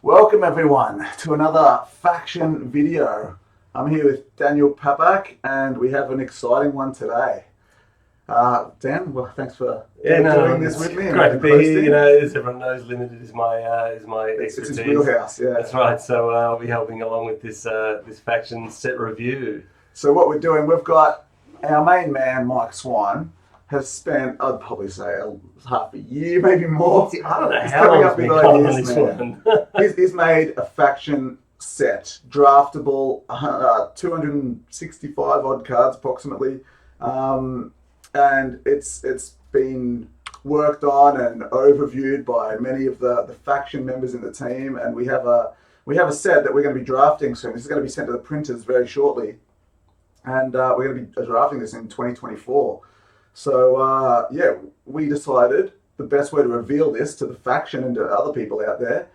Welcome everyone to another faction video. I'm here with Daniel Papak and we have an exciting one today. Dan, well, thanks for doing this with me. Great to be here. You know, as everyone knows, limited is my expertise. It's his wheelhouse, yeah. That's right. So I'll be helping along with this faction set review. So what we're doing, we've got our main man, Mike Swann, has spent, I'd probably say, half a year, maybe more. I don't know how long he's been on this one. He's made a faction set, draftable, 265 odd cards approximately, and it's been worked on and overviewed by many of the faction members in the team, and we have a set that we're going to be drafting soon. This is going to be sent to the printers very shortly, and we're going to be drafting this in 2024. So, we decided the best way to reveal this to the faction and to other people out there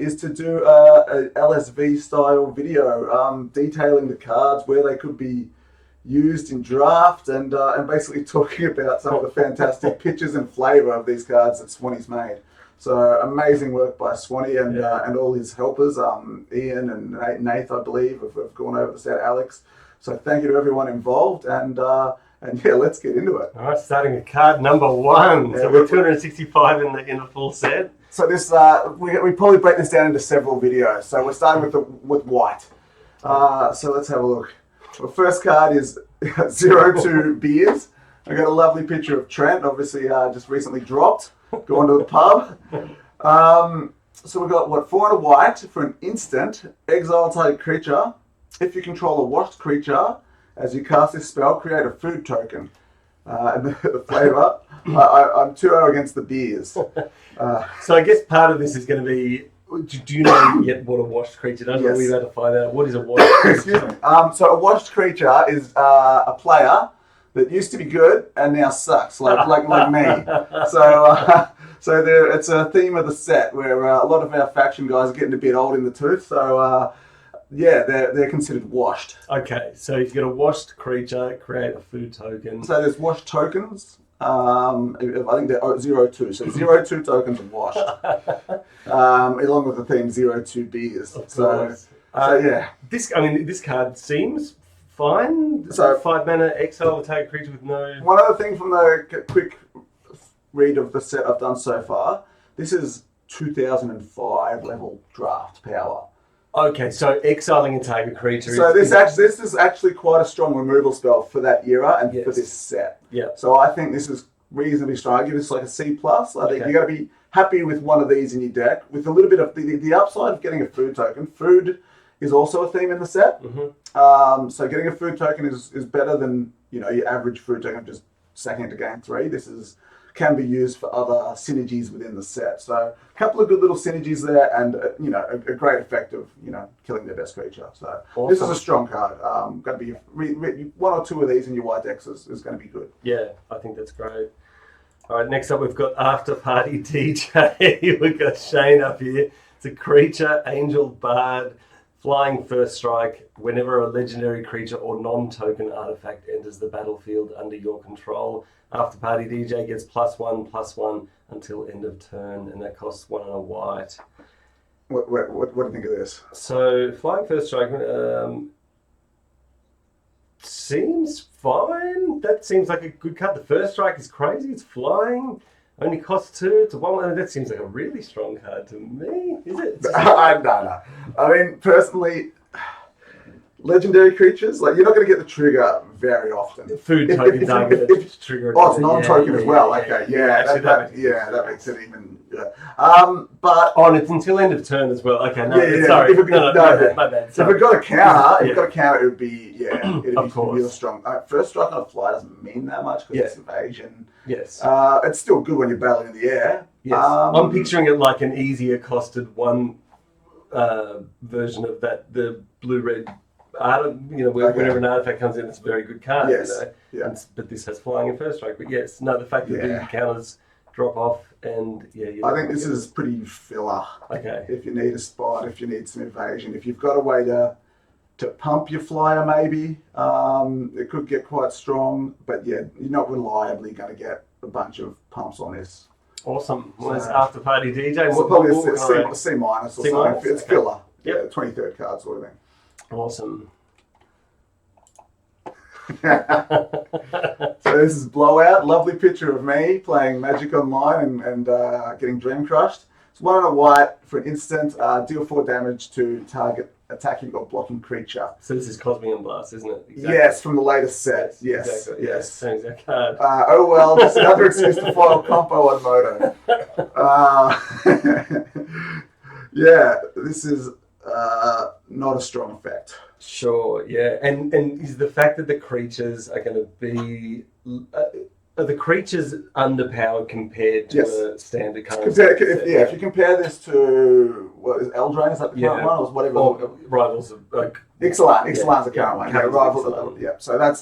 is to do a LSV style video detailing the cards, where they could be used in draft, and basically talking about some of the fantastic pictures and flavour of these cards that Swanny's made. So amazing work by Swanny and all his helpers, Ian and Nath, I believe, have gone over the set, Alex. So thank you to everyone involved, and yeah, let's get into it. All right, starting with card number one. So we're 265 in the full set. So this we probably break this down into several videos. So we're starting with white. So let's have a look. The first card is 02 Beers. I got a lovely picture of Trent, obviously just recently dropped, going to the pub. So we've got 4 and a white for an instant Exalted creature. If you control a washed creature, as you cast this spell, create a food token. And the flavour, I'm 2-0 against the beers. So I guess part of this is going to be, do you know yet what a washed creature does? Yes. Are we about to find out what is a washed creature? Excuse me. So a washed creature is a player that used to be good and now sucks, like me. So it's a theme of the set where a lot of our faction guys are getting a bit old in the tooth. So they're considered washed. Okay, so you've got a washed creature, create a food token. So there's washed tokens. I think they're 02. So 02 tokens are washed. Along with the theme 02 beers. So yeah. This card seems fine. So 5 mana exile will take a creature with no. One other thing from the quick read of the set I've done so far, this is 2005 level draft power. Okay, so exiling a target creature. So this is actually quite a strong removal spell for that era and for this set. Yeah. So I think this is reasonably strong. I give this like a C+. I think you got to be happy with one of these in your deck, with a little bit of the upside of getting a food token. Food is also a theme in the set. Mm-hmm. So getting a food token is better than your average food token just sacking into game 3. This can be used for other synergies within the set. So a couple of good little synergies there, and a great effect of killing their best creature. So awesome. This is a strong card. Going to be 1 or 2 of these in your white decks is going to be good. Yeah, I think that's great. All right, next up we've got Afterparty DJ. We've got Shane up here. It's a creature, Angel Bard, flying first strike. Whenever a legendary creature or non-token artifact enters the battlefield under your control, Afterparty DJ gets +1/+1 until end of turn, and that costs 1 and a white. What do you think of this? So flying first strike seems fine. That seems like a good card. The first strike is crazy. It's flying. Only costs 2 to 1. That seems like a really strong card to me. Is it? No. I mean, personally, legendary creatures, you're not going to get the trigger very often. Food token target trigger. Oh, it's non-token as well. Okay, that makes it even. But it's until end of turn as well. Okay, sorry. My bad. So if it got a counter, it would be it'd be real strong. First strike on a fly doesn't mean that much because it's evasion. Yes. It's still good when you're battling in the air. Yes. I'm picturing it like an easier costed one version of that, the blue-red. Whenever an artifact comes in, it's a very good card. Yes. But this has flying and first strike. But the fact that the counters drop off and I think this is pretty filler. Okay. If you need a spot, if you need some evasion, if you've got a way to pump your flyer, maybe it could get quite strong. But you're not reliably going to get a bunch of pumps on this. Awesome. Well, it's Afterparty DJ. So probably a C minus or something. It's filler. Yep. Yeah, 23rd card sort of thing. Awesome. So this is Blowout. Lovely picture of me playing Magic Online and getting Dream Crushed. It's 1 and a white for an instant. Deal 4 damage to target attacking or blocking creature. So this is Cosmic Blast, isn't it? Exactly. Yes, from the latest set. Yes, exactly. yes. Same exact card. Oh well, just another excuse to foil compo on Moto. Yeah, this is not a strong effect. Sure, yeah. And is the fact that the creatures are going to be... are the creatures underpowered compared to a standard card? If you compare this to, what is Eldrazi, is that the current one? Or whatever. Or Rivals of... Ixalan. Ixalan's the current one. Yeah, Rivals. Yeah, so that's...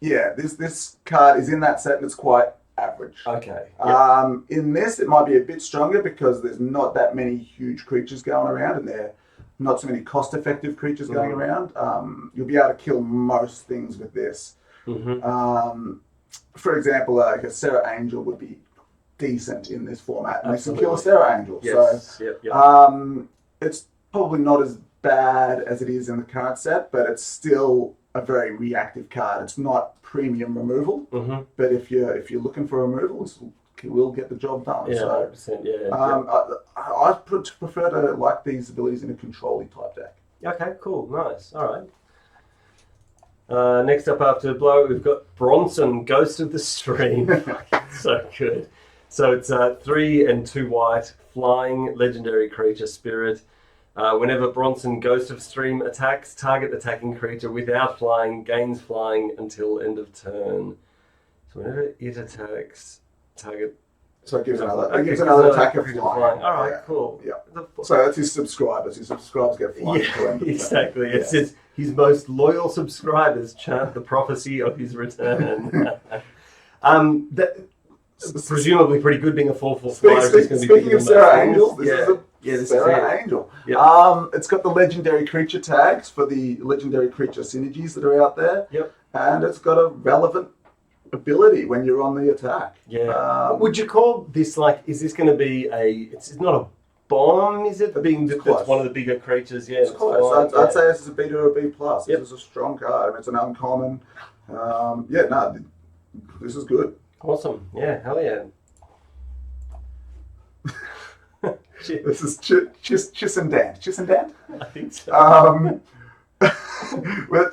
this card is in that set and it's quite average. Okay. Yep. In this, it might be a bit stronger because there's not that many huge creatures going around and there are not so many cost-effective creatures going around. You'll be able to kill most things with this. For example, like a Serra Angel would be decent in this format. And you can kill a Serra Angel. Yes. So it's probably not as bad as it is in the current set, but it's still a very reactive card. It's not premium removal, but if you're looking for removal, this will get the job done. Yeah, so, 100%, I prefer to like these abilities in a control-y type deck. Okay, cool, nice. All right. Next up after the blow, we've got Bronson, Ghost of the Stream. So good. So it's 3 and 2 white, flying legendary creature spirit. Whenever Bronson, Ghost of Stream attacks, target attacking creature without flying gains flying until end of turn. So whenever it attacks, target... So it gives another attack of flying. All right, cool. Yeah. So that's his subscribers. His subscribers get flying. Yeah, exactly. It says his most loyal subscribers chant the prophecy of his return. Presumably pretty good being a 4/4 flyer. Speaking of Serra Angels, this is a Serra Angel. Yep. It's got the legendary creature tags for the legendary creature synergies that are out there. Yep. And it's got a relevant ability when you're on the attack. Yeah. Would you call this is this going to be it's not a bomb, is it? Being that's one of the bigger creatures, yeah. It's close. I'd say this is a B to a B+. This is a strong card. I mean, it's an uncommon. This is good. Awesome. Yeah, hell yeah. This is Chisendant. Chisendant? I think so.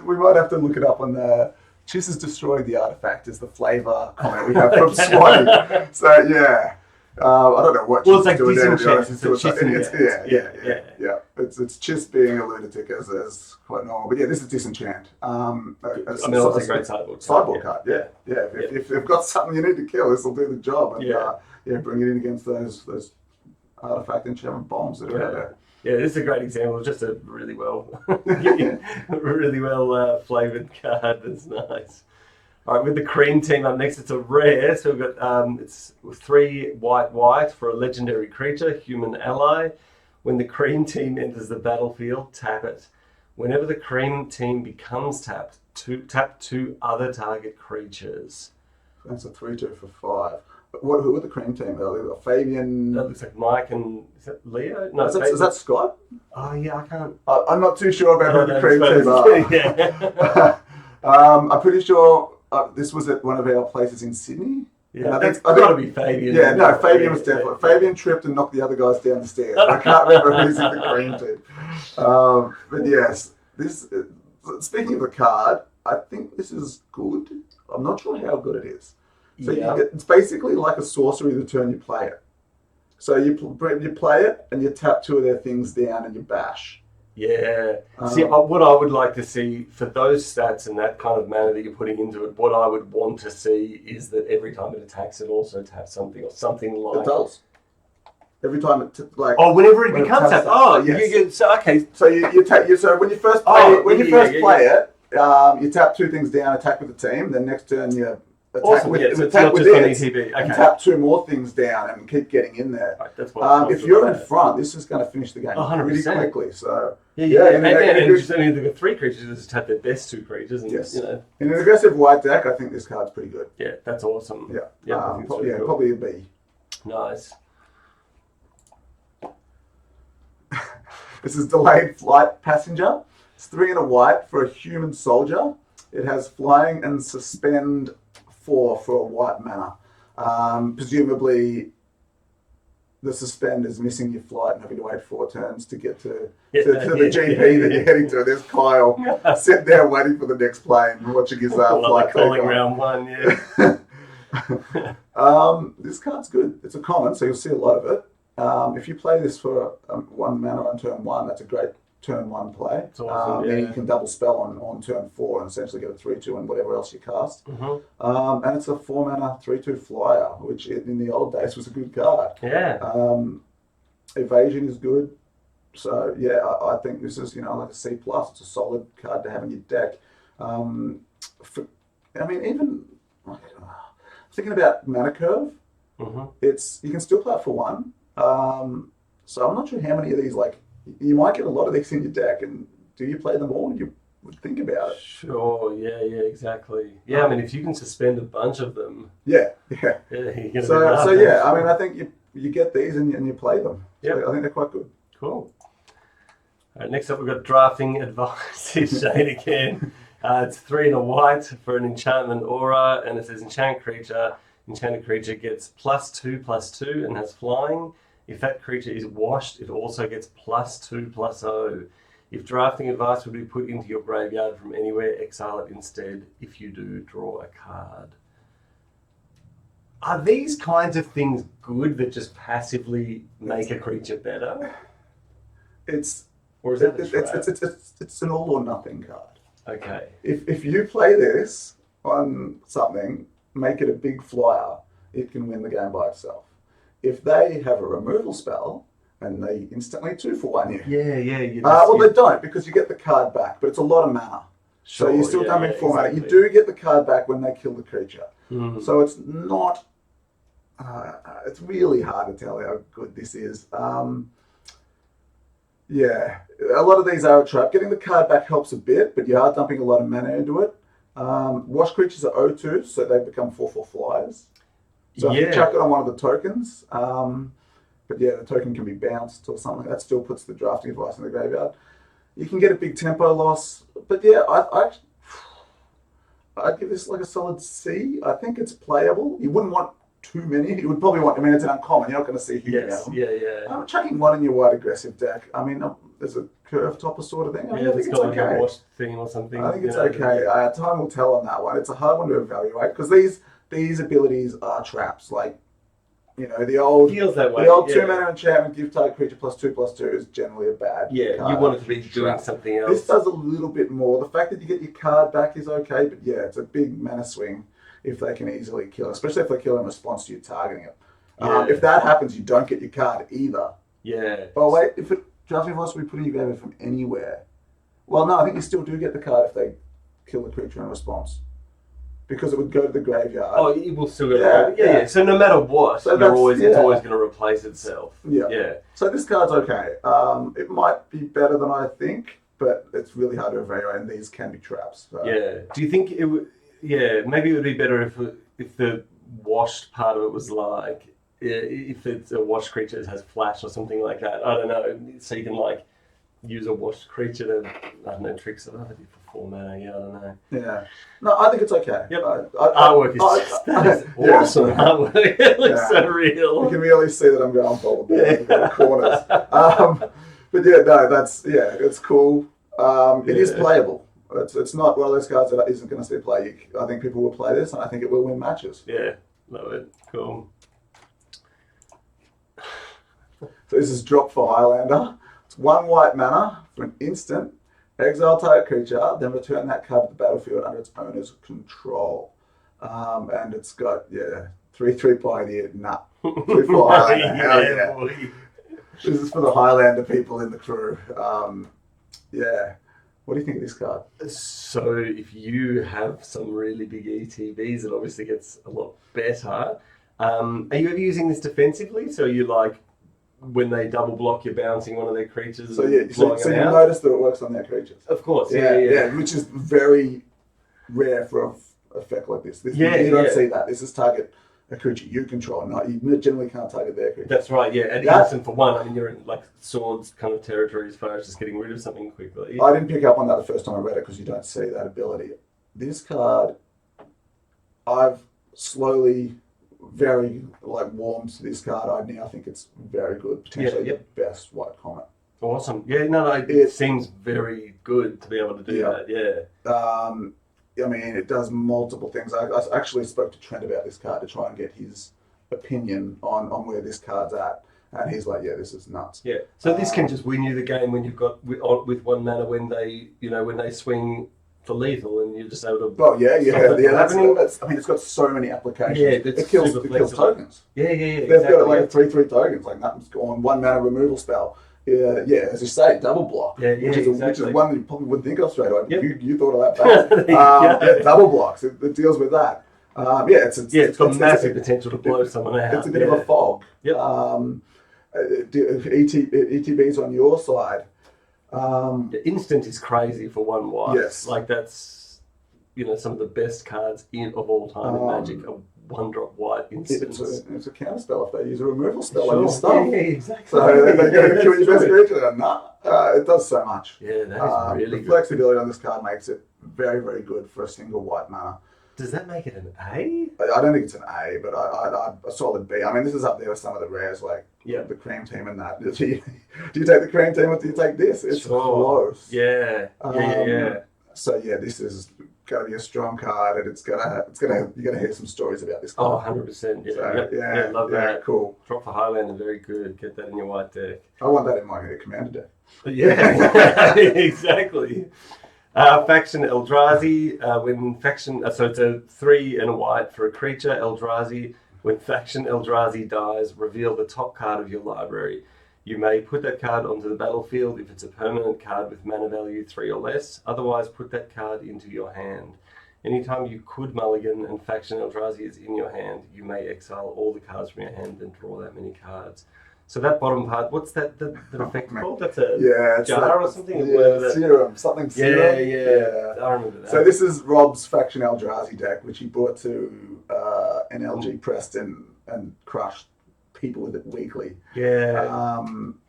We might have to look it up on the... Chiss has destroyed the artifact is the flavour comment we have from Swann. So, yeah. I don't know what Chiss is doing there. Yeah. It's Chiss being a lunatic as quite normal. But yeah, this is Disenchant. It's a great sideboard card. Yeah. If they've got something you need to kill, this will do the job. And bring it in against those artifact and German bombs that are out there. Yeah, this is a great example of just a really well flavoured card. That's nice. All right, with the cream team up next, it's a rare. So we've got it's 3 white for a legendary creature, human ally. When the cream team enters the battlefield, tap it. Whenever the cream team becomes tapped, tap 2 other target creatures. That's a 3/2 for 5. Who are the cream team? Fabian. That looks like Mike and is that Leo? No, is that Scott? Oh yeah, I can't. I'm not too sure about who the cream team are. I'm pretty sure this was at one of our places in Sydney. Yeah, that's got to be Fabian. Yeah, no, Fabian was definitely. Fabian tripped and knocked the other guys down the stairs. I can't remember who's in the cream team. But yes, this. Speaking of a card, I think this is good. I'm not sure how good it is. So it's basically like a sorcery the turn you play it. So you play it and you tap 2 of their things down and you bash. Yeah. See, what I would like to see for those stats and that kind of mana that you're putting into it, what I would want to see is that every time it attacks, it also taps something or something like... It does. Every time it whenever it becomes tapped. Oh, yes. So you tap. So when you first play it, you tap 2 things down, attack with the team. Then next turn you attack with it, and tap 2 more things down and keep getting in there. Right, that's what if you're in front, this is going to finish the game pretty quickly. So and just only got 3 creatures, just tap their best 2 creatures. And, in an aggressive white deck, I think this card's pretty good. Yeah, that's awesome. Probably a B. Nice. This is Delayed Flight Passenger. It's 3 and a white for a human soldier. It has flying and suspend 4 for a white mana. Presumably, the suspend is missing your flight and having to wait 4 turns to get to the GP that you're heading to. There's Kyle sitting there waiting for the next plane and watching his flight take calling on. round 1, This card's good. It's a common, so you'll see a lot of it. If you play this for 1 mana on turn 1, that's a great turn 1 play. It's awesome, And you can double spell on turn 4 and essentially get a 3/2 and whatever else you cast. Mm-hmm. And it's a 4 mana 3/2 flyer, which in the old days was a good card. Yeah. Evasion is good. So yeah, I think this is like a C+. It's a solid card to have in your deck. Even thinking about mana curve, you can still play it for 1. So I'm not sure how many of these, you might get a lot of these in your deck, and do you play them all? You would think about it. Sure, yeah, exactly. Yeah, if you can suspend a bunch of them. Yeah. You're gonna So yeah, I think you get these and you play them. Yeah, so I think they're quite good. Cool. All right, next up we've got Drafting Advice. It's Shane again. It's 3 and a white for an enchantment aura, and it says enchanted creature gets +2/+2 and has flying. If that creature is washed, it also gets +2/+0. If Drafting Advice would be put into your graveyard from anywhere, exile it instead. If you do, draw a card. Are these kinds of things good that just passively make a creature better? It's It's an all or nothing card. Okay. If you play this on something, make it a big flyer, it can win the game by itself. If they have a removal spell and they instantly 2-for-1 you. They don't, because you get the card back, but it's a lot of mana. Sure, so you're still dumping 4 mana. exactly. You do get the card back when they kill the creature. So it's not. It's really hard to tell how good this is. A lot of these are a trap. Getting the card back helps a bit, but you are dumping a lot of mana into it. Wash creatures are O2, so they become 4/4 flyers. So if you chuck it on one of the tokens, but the token can be bounced or something, that still puts the Drafting Advice in the graveyard. You can get a big tempo loss, but I'd give this a solid C. I think it's playable. You wouldn't want too many. You would probably want, it's an uncommon, you're not going to see a huge amount of them. Chucking 1 in your white aggressive deck, there's a curve topper sort of thing. I think it's okay. A wash thing or something. I think it's okay. Time will tell on that one. It's a hard one to evaluate, because these abilities are traps. The old feels that way. The old 2 mana enchantment, give target creature +2/+2 is generally a bad card. You want it to be doing something else. This does a little bit more. The fact that you get your card back is okay, but it's a big mana swing if they can easily kill, especially if they kill in response to you targeting it. If that happens, you don't get your card either. Yeah. But wait, if Drafting Advice will be putting you graveyard from anywhere. Well, no, I think you still do get the card if they kill the creature in response, because it would go to the graveyard. Oh, it will still go to the graveyard. Yeah. So no matter what, it's always going to replace itself. Yeah. So this card's okay. It might be better than I think, but it's really hard to evaluate, and these can be traps. So. Yeah. Do you think it would? Yeah, maybe it would be better if the washed part of it was if it's a washed creature that has flash or something like that. I don't know. So you can use a washed creature to tricks it over for 4 mana. Yeah, I don't know. Yeah. No, I think it's okay. Yep. Artwork is awesome. Artwork. It looks so real. You can really see that I'm going bold in the corners. But it's cool. It is playable. It's not one of those cards that isn't going to see play. I think people will play this, and I think it will win matches. Yeah, love it. Cool. So this is drop for Highlander. It's 1 white mana for an instant. Exile target creature, then return that card to the battlefield under its owner's control. And it's got 3/3 Pioneer. 3/4 Highlander. Hell yeah. Boy. This is for the Highlander people in the crew. What do you think of this card? So if you have some really big ETBs, it obviously gets a lot better. Are you ever using this defensively? So you when they double block, you're bouncing one of their creatures. So you notice that it works on their creatures. Of course, which is very rare for an effect like this. You don't see that. This is target a creature you control. Not you generally can't target their creature. That's right, yeah. And instant for one, I mean, you're in like swords kind of territory as far as just getting rid of something quickly. I didn't pick up on that the first time I read it because you don't see that ability. This card, I've slowly very warmed to this card. I now think it's very good, potentially the best white comet. Awesome. Yeah, no, it seems very good to be able to do that, yeah. I mean, it does multiple things. I actually spoke to Trent about this card to try and get his opinion on where this card's at. And he's like, yeah, this is nuts. Yeah. So this can just win you the game when you've got, with one mana, when they swing for lethal and you're just able to... Oh, yeah. That's, I mean, it's got so many applications. Yeah, it kills tokens. Yeah, They've exactly. got like 3/3 tokens, like nothing's on 1 mana removal spell. Yeah, as you say, double block, which is one that you probably wouldn't think of straight away. Yep. You thought of that back. Double blocks, it deals with that. It's got massive potential to blow someone out. It's a bit of a fog. Yep. ETB's on your side. The instant is crazy for 1 white. Yes. Like that's, some of the best cards of all time in Magic. A 1-drop white instant. It's a counter spell if they use a removal spell on your stuff. Yeah, exactly. So they're going to kill your best creature. It does so much. Yeah, that is really good. The flexibility on this card makes it very, very good for a single white mana. Does that make it an A? I don't think it's an A, but a solid B. I mean, this is up there with some of the rares, like the cream team and that. Do you take the cream team or do you take this? It's close. Yeah. So this is going to be a strong card, and you're going to hear some stories about this card. Oh, 100%. Yeah. So, love that. Cool. Drop for Highlander, very good. Get that in your white deck. I want that in my commander deck. Yeah, exactly. Faction Eldrazi. So it's a 3 and a white for a creature, Eldrazi. When Faction Eldrazi dies, reveal the top card of your library. You may put that card onto the battlefield if it's a permanent card with mana value 3 or less. Otherwise, put that card into your hand. Anytime you could mulligan and Faction Eldrazi is in your hand, you may exile all the cards from your hand and draw that many cards. So that bottom part, what's that effect called? That's a jar or something? Serum. Something serum. Yeah. I remember that. So this is Rob's Faction Eldrazi deck, which he brought to NLG Preston and crushed people with it weekly. Yeah.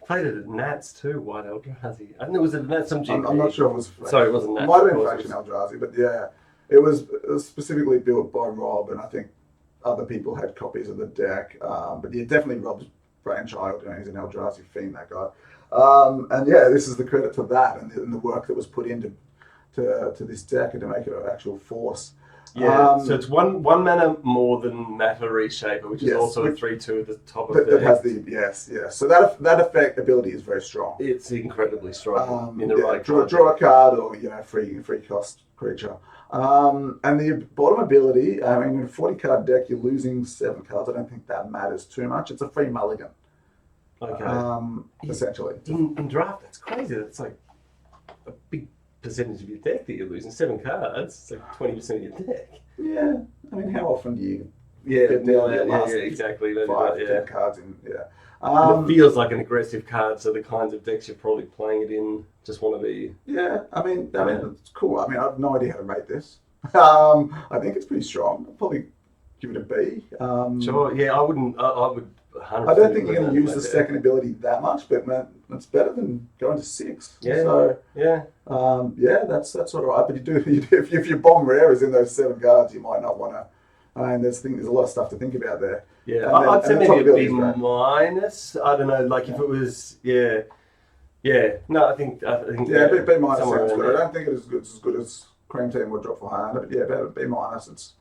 Played it at Nats too, White Eldrazi. I think it was at Nats some GP. I'm not sure it was... Sorry, it wasn't Nats. It might have been Faction Eldrazi, but yeah. It was specifically built by Rob, and I think other people had copies of the deck. But yeah, definitely Rob's brainchild. He's an Eldrazi fiend, that guy. And yeah, this is the credit to that and the work that was put into this deck and to make it an actual force. Yeah, so it's one mana more than Matter Reshaper, which is also a 3/2 at the top of that has the yes. So that effect ability is very strong. It's incredibly strong in the right draw a card or free cost creature. And the bottom ability, I mean, in a 40 card deck, you're losing 7 cards. I don't think that matters too much. It's a free mulligan. Okay. Essentially. In draft, that's crazy. That's like a big percentage of your deck that you're losing. 7 cards, it's like 20% of your deck. Yeah. I mean, how often do you get down your last exactly. 5-10 cards in, it feels like an aggressive card, so the kinds of decks you're probably playing it in just want to be... Yeah, I mean, it's cool. I mean, I have no idea how to rate this. I think it's pretty strong. I'd probably give it a B. Sure, yeah, I would 100%. I don't think you're going to use the second ability that much, but man, it's better than going to 6. Yeah. So that's all right. But you do if your bomb rare is in those 7 cards, you might not want to. I mean, there's a lot of stuff to think about there. Yeah, I'd say maybe a B minus. I don't know, like if it was No, I think B minus sounds good. I don't think it's as good as Cream Team would drop for Highlander, but yeah, B minus. It's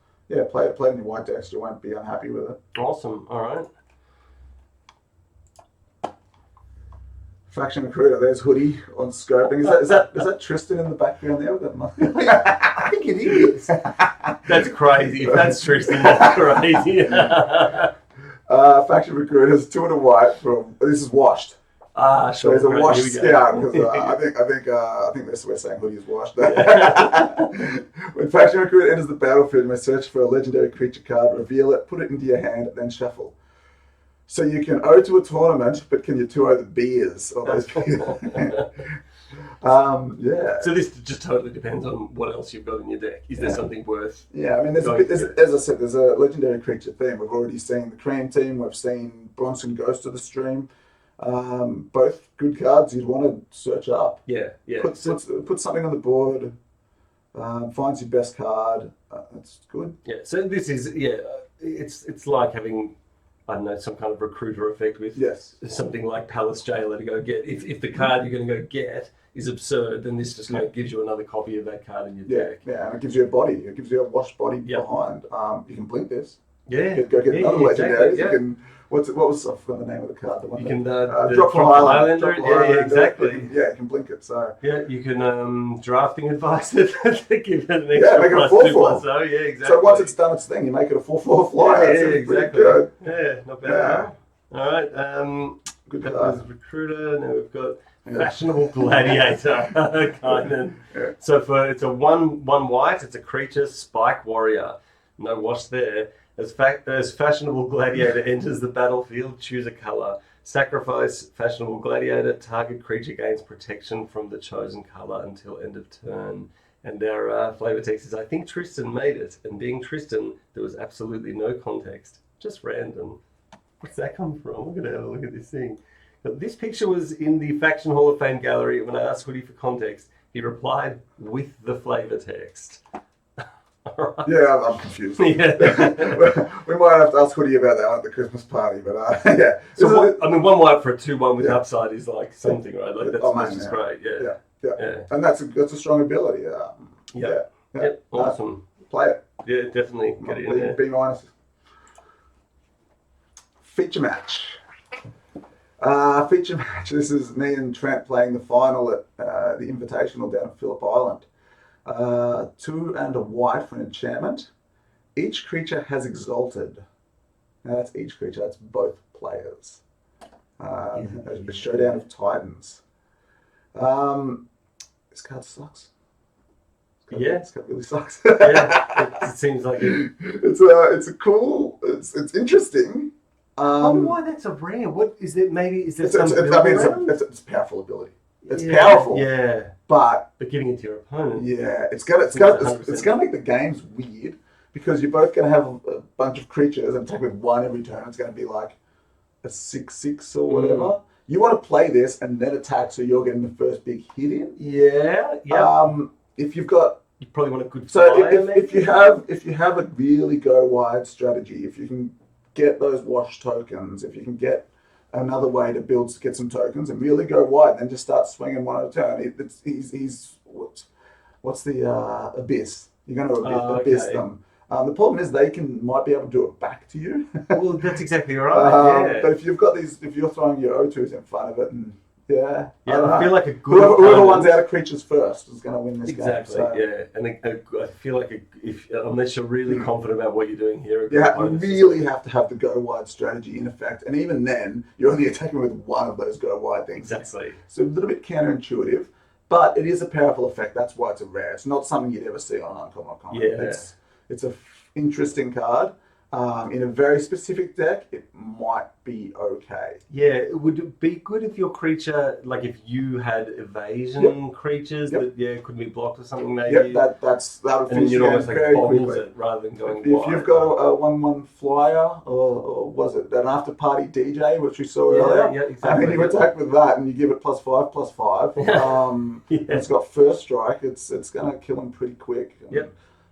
play it in your white decks. You won't be unhappy with it. Awesome. All right. Faction Recruiter, there's Hoodie on scoping. Is that Tristan in the background there? I think it is. That's crazy. If that's Tristan, that's crazy. Faction Recruiter has 2 and a white from. This is washed. Sure. So there's a washed scout because I think we're saying Hoodie is washed. When Faction Recruiter enters the battlefield, you may search for a legendary creature card, reveal it, put it into your hand, then shuffle. So you can owe to a tournament, but can you 2-0 the beers? Or those Yeah. So this just totally depends on what else you've got in your deck. Is there something worth? Yeah, I mean, as I said, there's a legendary creature theme. We've already seen the Cream team. We've seen Bronson Ghost of the Stream. Both good cards you'd want to search up. Yeah. Put something on the board. Finds your best card. That's good. Yeah. So this is it's like having, I don't know, some kind of recruiter effect with something like Palace Jailer to go get. If the card you're going to go get is absurd, then this just kind of gives you another copy of that card in your deck. Yeah, and it gives you a body. It gives you a washed body behind. You can blink this. Yeah. Go get another legendary. Exactly, You can. What was I forgot the name of the card? The one you can drop from Highlander. Yeah, exactly. You can blink it. So you can drafting advice to give it an extra make it a 4/4. So exactly. So once it's done its thing, you make it a 4/4 flyer. Yeah, exactly. Good. Yeah, not bad. All right. Good that card. was Recruiter. Now we've got Fashionable Gladiator. Kind of. Yeah. So it's a one white. It's a creature, Spike Warrior. No wash there. As Fashionable Gladiator enters the battlefield, choose a color. Sacrifice Fashionable Gladiator. Target creature gains protection from the chosen color until end of turn. And our flavor text is, I think Tristan made it. And being Tristan, there was absolutely no context. Just random. What's that come from? I'm going to have a look at this thing. Now, this picture was in the Faction Hall of Fame gallery. When I asked Woody for context, he replied with the flavor text. All right. Yeah, I'm confused. Yeah. We might have to ask Hoodie about that at the Christmas party, but yeah. So one white for a 2/1 with upside is like something, right? Like that's just great. Yeah. And that's a strong ability. Awesome. Play it. Yeah, definitely. Get it in there. B minus. Feature match. Feature match. This is me and Trent playing the final at the Invitational down at Phillip Island. 2 and a white for an enchantment. Each creature has Exalted. Now that's each creature. That's both players. The Showdown of Titans. This card sucks. This card really sucks. It seems like it. It's a cool. It's interesting. I wonder why that's a rare. What is it? Maybe is there some? It's a powerful ability. It's powerful. Yeah. But giving it to your opponent. Yeah, it's gonna make the games weird because you're both gonna have a bunch of creatures and attack with 1 every turn. It's gonna be like a 6/6 or whatever. You want to play this and then attack, so you're getting the first big hit in. Yeah. If you've got, you probably want a good. If you have a really go wide strategy, if you can get those wash tokens, if you can get another way to get some tokens and really go wide, then just start swinging 1 at a turn. He's what's the abyss? You're going to abyss them. The problem is they might be able to do it back to you. Well, that's exactly right. But if you've got if you're throwing your O2s in front of it, and I feel like a good whoever runs out of creatures first is going to win this game. Exactly. So. And I feel like unless you're really confident about what you're doing here, you really have to have the go wide strategy in effect, and even then, you're only attacking with 1 of those go wide things. Exactly. So a little bit counterintuitive, but it is a powerful effect. That's why it's a rare. It's not something you'd ever see on Uncommon Common. Yeah. It's an interesting card. In a very specific deck, it might be okay. Yeah, would it be good if your creature, like if you had evasion creatures that couldn't be blocked or something maybe? Yep, that would and then you'd almost like very boggle quickly. it rather than going if wide. You've got a 1/1 flyer, or was it an Afterparty DJ, which we saw earlier? Yeah, exactly. And you attack with that, and you give it +5/+5. It's got first strike. It's going to kill him pretty quick.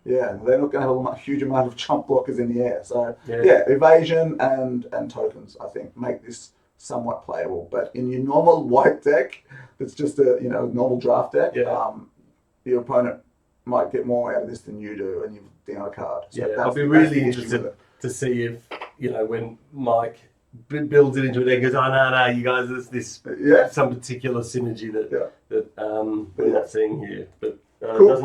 Yeah, they're not going to have a huge amount of chump blockers in the air. So, evasion and tokens, I think, make this somewhat playable. But in your normal white deck, that's just a normal draft deck, your opponent might get more out of this than you do, and you've down a card. So I'll be really interested to see if, when Mike builds it into a deck and goes, no, you guys, there's this some particular synergy that we're not seeing here. But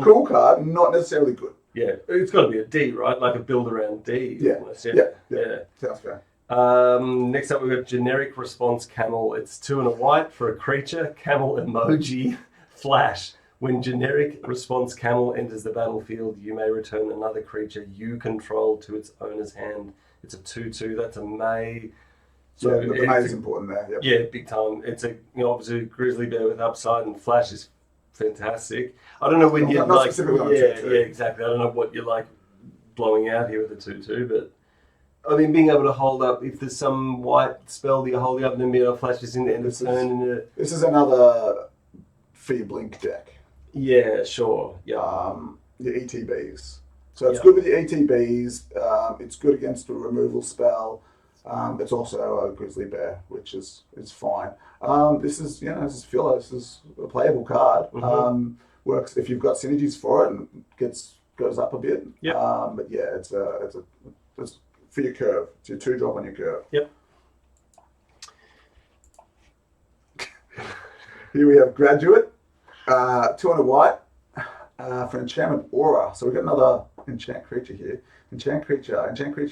cool card, not necessarily good. Yeah, it's got to be a D, right? Like a build around D. Yeah. Sounds fair. Next up, we've got Generic Response Camel. It's 2 and a white for a creature. Camel emoji flash. When Generic Response Camel enters the battlefield, you may return another creature you control to its owner's hand. It's a 2/2. That's a May. So the mate is important there. Yep. Yeah, big time. It's obviously grizzly bear with upside, and flash is fantastic. I don't know when you not like. specifically on Yeah, 2/2. yeah, exactly. I don't know what you like blowing out here with the 2/2, but I mean, being able to hold up if there's some white spell that you're holding up and then being able to flash this in the end of turn. This is another for your blink deck. Yeah, sure. Yeah. Your ETBs. So it's good with your ETBs. It's good against a removal spell. It's also a grizzly bear, which is fine. This is this is filler. This is a playable card. Mm-hmm. Works if you've got synergies for it and goes up a bit. Yep. But yeah, it's for your curve. It's your 2-drop on your curve. Yep. Here we have Graduate, 200 white for Enchantment Aura. So we've got another enchant creature here. Enchant creature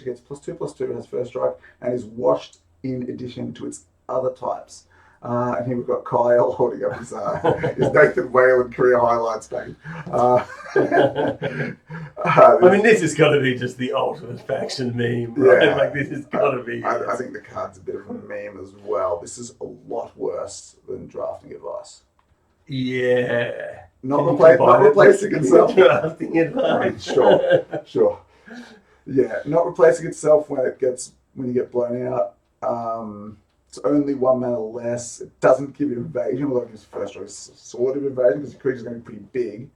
gets +2/+2, has first strike, and is washed in addition to its other types. And here we've got Kyle holding up his Nathan Whalen career highlights page. I mean, this has got to be just the ultimate faction meme, right? Yeah. Like, this has got to be. I think the card's a bit of a meme as well. This is a lot worse than drafting advice. Yeah. Not replacing itself. Drafting advice. Sure. Yeah, not replacing itself when you get blown out. It's only 1 mana less. It doesn't give you evasion, although it gives first choice sort of evasion because your creature's going to be pretty big.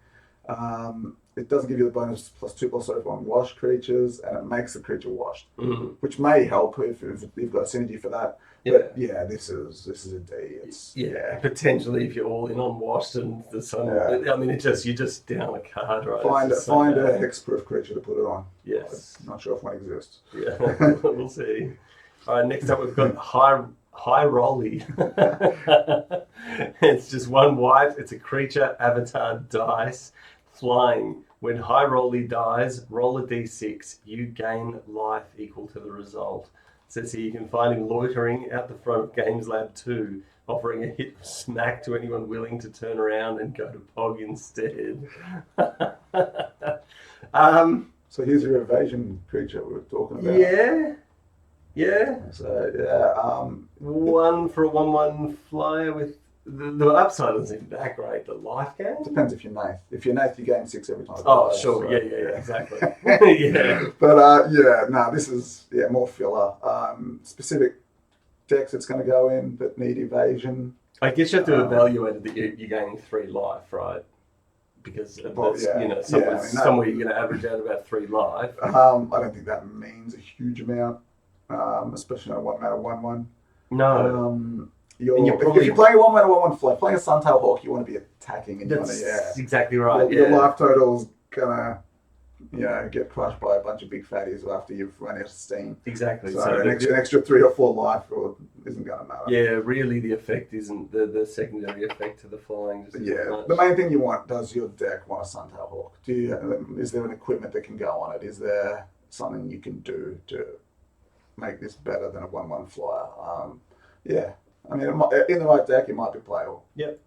It doesn't give you the bonus +2/+0 on wash creatures, and it makes the creature washed, which may help if you've got synergy for that. Yeah. But yeah, this is a D. It's potentially if you're all in on washed and the sun. Yeah. I mean, you're just down a card, right? Find a hexproof creature to put it on. Yes. I'm not sure if one exists. Yeah, we'll see. All right, next up we've got Hyrolly. It's just 1 white. It's a creature, avatar, dice, flying. When Hyrolly dies, roll a d6. You gain life equal to the result. Says here you can find him loitering out the front of Games Lab 2, offering a hit smack to anyone willing to turn around and go to Pog instead. So here's your evasion creature we were talking about. Yeah. So yeah, 1 for a 1/1 flyer with the upside isn't even that great. The life gain depends if you're Nath. If you're Nath, you gain 6 every time. Oh, sure. So, yeah, exactly. Yeah. But this is more filler. Specific decks it's going to go in that need evasion. I guess you have to evaluate it that you're gaining 3 life, right? Because somewhere you're going to average out about 3 life. I don't think that means a huge amount, especially on a 1 mana 1/1. No. If you're playing a 1 mana 1/1 fly, playing a Suntail Hawk, you want to be attacking and That's exactly right. Your life total's gonna get crushed by a bunch of big fatties after you've run out of steam. Exactly. So an extra 3 or 4 life isn't gonna matter. Yeah, really the effect isn't the secondary effect to the flying. The main thing you want, does your deck want a Suntail Hawk? Is there an equipment that can go on it? Is there something you can do to make this better than a 1/1 flyer? I mean, in the right deck, it might be playable. Yep.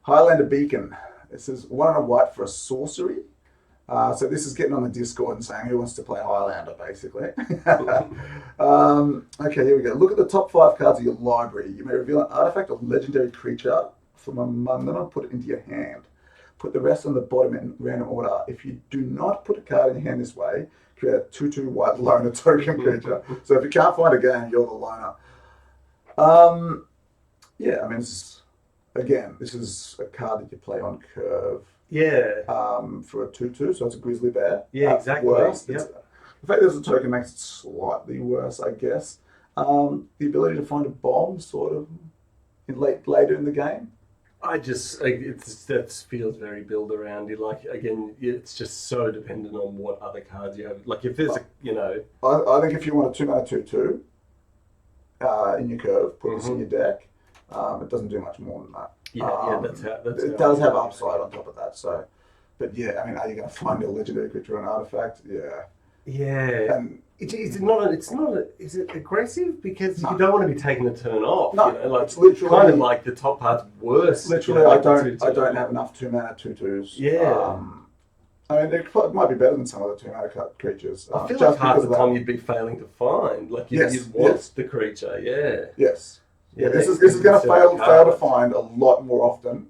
Highlander Beacon. This is 1 and a white for a sorcery. So this is getting on the Discord and saying who wants to play Highlander, basically. Okay, here we go. Look at the top 5 cards of your library. You may reveal an artifact or legendary creature from among them and put it into your hand. Put the rest on the bottom in random order. If you do not put a card in your hand this way, create a 2/2 white loner token creature. So if you can't find a game, you're the loner. This is a card that you play on curve. Yeah. For a 2/2, so it's a grizzly bear. Yeah, exactly. Worse. Yep. The fact there's a token makes it slightly worse, I guess. The ability to find a bomb, sort of, later in the game. That feels very build around you. Like, again, it's just so dependent on what other cards you have. Like, if there's I think if you want a 2 mana 2/2 in your curve, put this in your deck. It doesn't do much more than that. It does have upside on top of that. So, but are you going to find a legendary creature or an artifact? Yeah. Yeah. And is it aggressive? Because you don't want to be taking a turn off. No, it's literally kind of like the top part's worse. Literally, I don't have enough 2 mana 2/2s. Yeah. I mean, it might be better than some of the 2-mana creatures. I feel just like half because the of time that. you'd be failing to find. Like Yes, you'd want yes. the creature, yeah. Yes. Yeah, This is because going to it's a fail to card. find a lot more often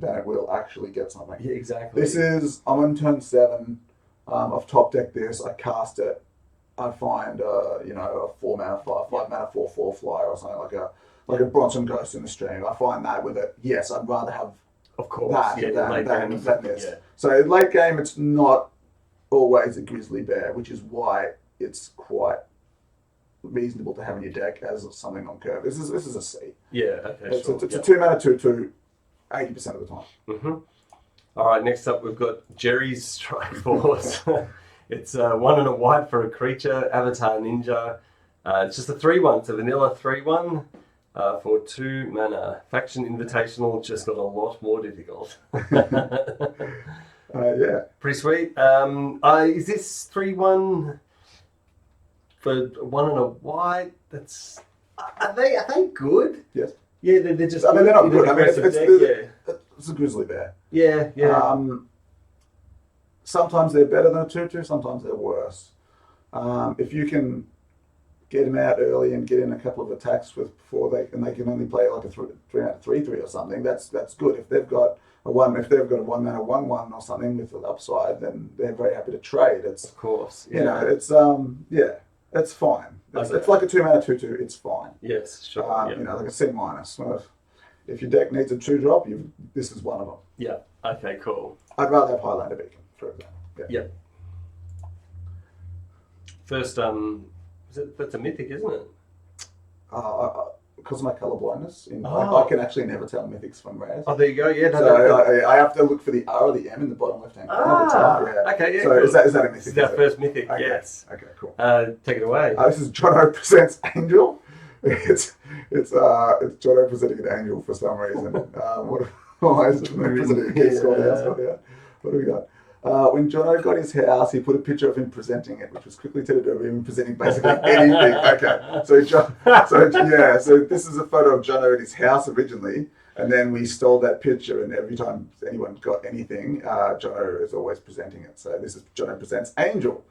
than it will actually get something. Yeah, exactly. This is, I'm on turn 7. I've top decked this. I cast it. I find a 4-mana flyer, 5-mana 4/4 flyer or something like a Bronson Ghost in the stream. I find that with it. Yes, I'd rather have Of course, that yeah, late game or than something, this. yeah. So late game, it's not always a Grizzly Bear, which is why it's quite reasonable to have in your deck as something on curve. This is a C. Yeah, okay, It's sure. a 2-mana 2/2, 80% of the time. Mm-hmm. All right, next up we've got Jerry's Strike Force. It's 1 and a white for a creature, Avatar Ninja. It's just a 3/1. It's a vanilla 3/1 for 2 mana. Faction Invitational just got a lot more difficult. Yeah. Pretty sweet. Is this 3/1 for 1 and a white? That's are they good? Yes. Yeah, they're just. I mean, they're not good. I mean, Deck, it's a Grizzly Bear. yeah. Sometimes they're better than a 2/2, sometimes they're worse. If you can get them out early and get in a couple of attacks before they can only play like a 3/3 or something, that's good. If they've got a 1-mana 1/1 or something with an upside, then they're very happy to trade. It's of course. Yeah. it's it's fine. It's like a 2-mana 2/2. It's fine. Yes, sure. Like a C minus. If your deck needs a 2-drop, this is one of them. Yeah. Okay. Cool. I'd rather have Highlander Beacon, for example. Yeah. First, that's a mythic, isn't it? Because of my colour blindness, Oh. I can actually never tell mythics from rares. Oh, there you go. Yeah. So I have to look for the R or the M in the bottom left hand corner. Okay. Yeah. So cool. is that a mythic? This is our first mythic. Okay. Yes. Okay, cool. Take it away. This is Jono presents Angel. It's Jono presenting an angel for some reason. Why is Jono presenting a key score? What do we got? When Jono got his house, he put a picture of him presenting it, which was quickly turned over him presenting basically anything. Okay, so this is a photo of Jono at his house originally, and then we stole that picture, and every time anyone got anything, Jono is always presenting it. So this is Jono presents Angel,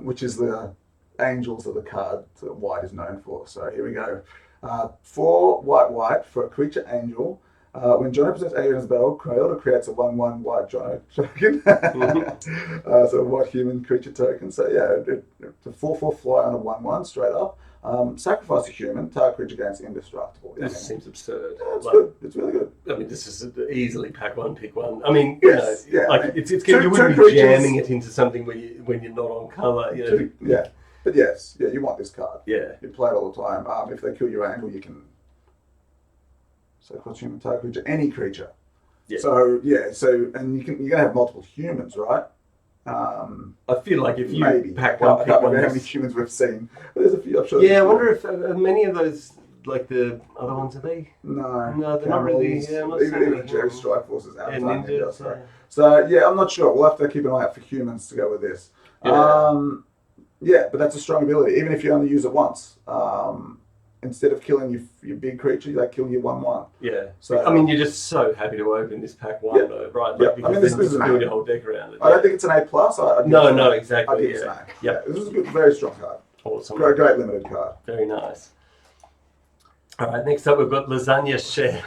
which is the angels of the card that white is known for. So here we go. 4 white for a creature angel. When Jono presents Angel in his battle, Crayola creates a 1/1 white Jono token. So a white human creature token. So it's a 4/4 fly on a 1/1 straight up. Sacrifice a human, target creature gains indestructible. This seems absurd. Yeah, it's good. It's really good. I mean, this is easily pack one, pick one. I mean, Yes, you know, yeah. it's Two you wouldn't be creatures. jamming it into something when you're not on color. You know, But yes, you want this card. yeah. You play it all the time. If they kill your angel, you can sacrifice human, target creature, any creature. Yeah. So and you're gonna have multiple humans, right? I feel like if you Maybe pack I one, can't pick one. remember how many humans we've seen. But there's a few. I'm sure Yeah, I wonder if many of those, like the other ones, are they? No, they're not really. Yeah, I'm not even seeing Jerry them. Strike Forces Yeah, Avatar ninjas. Ninja. So I'm not sure. We'll have to keep an eye out for humans to go with this. Yeah. But that's a strong ability, even if you only use it once. Instead of killing your big creature, they kill you 1/1. Yeah. So I mean, you're just so happy to open this pack one, though, right? Like, Yeah. because This then is you an build A. your whole deck around it. I don't think it's an A+. No, exactly. I think it's an A. Yeah. This is a good, very strong card. Awesome. Great limited card. Very nice. All right, next up we've got Lasagna Chef.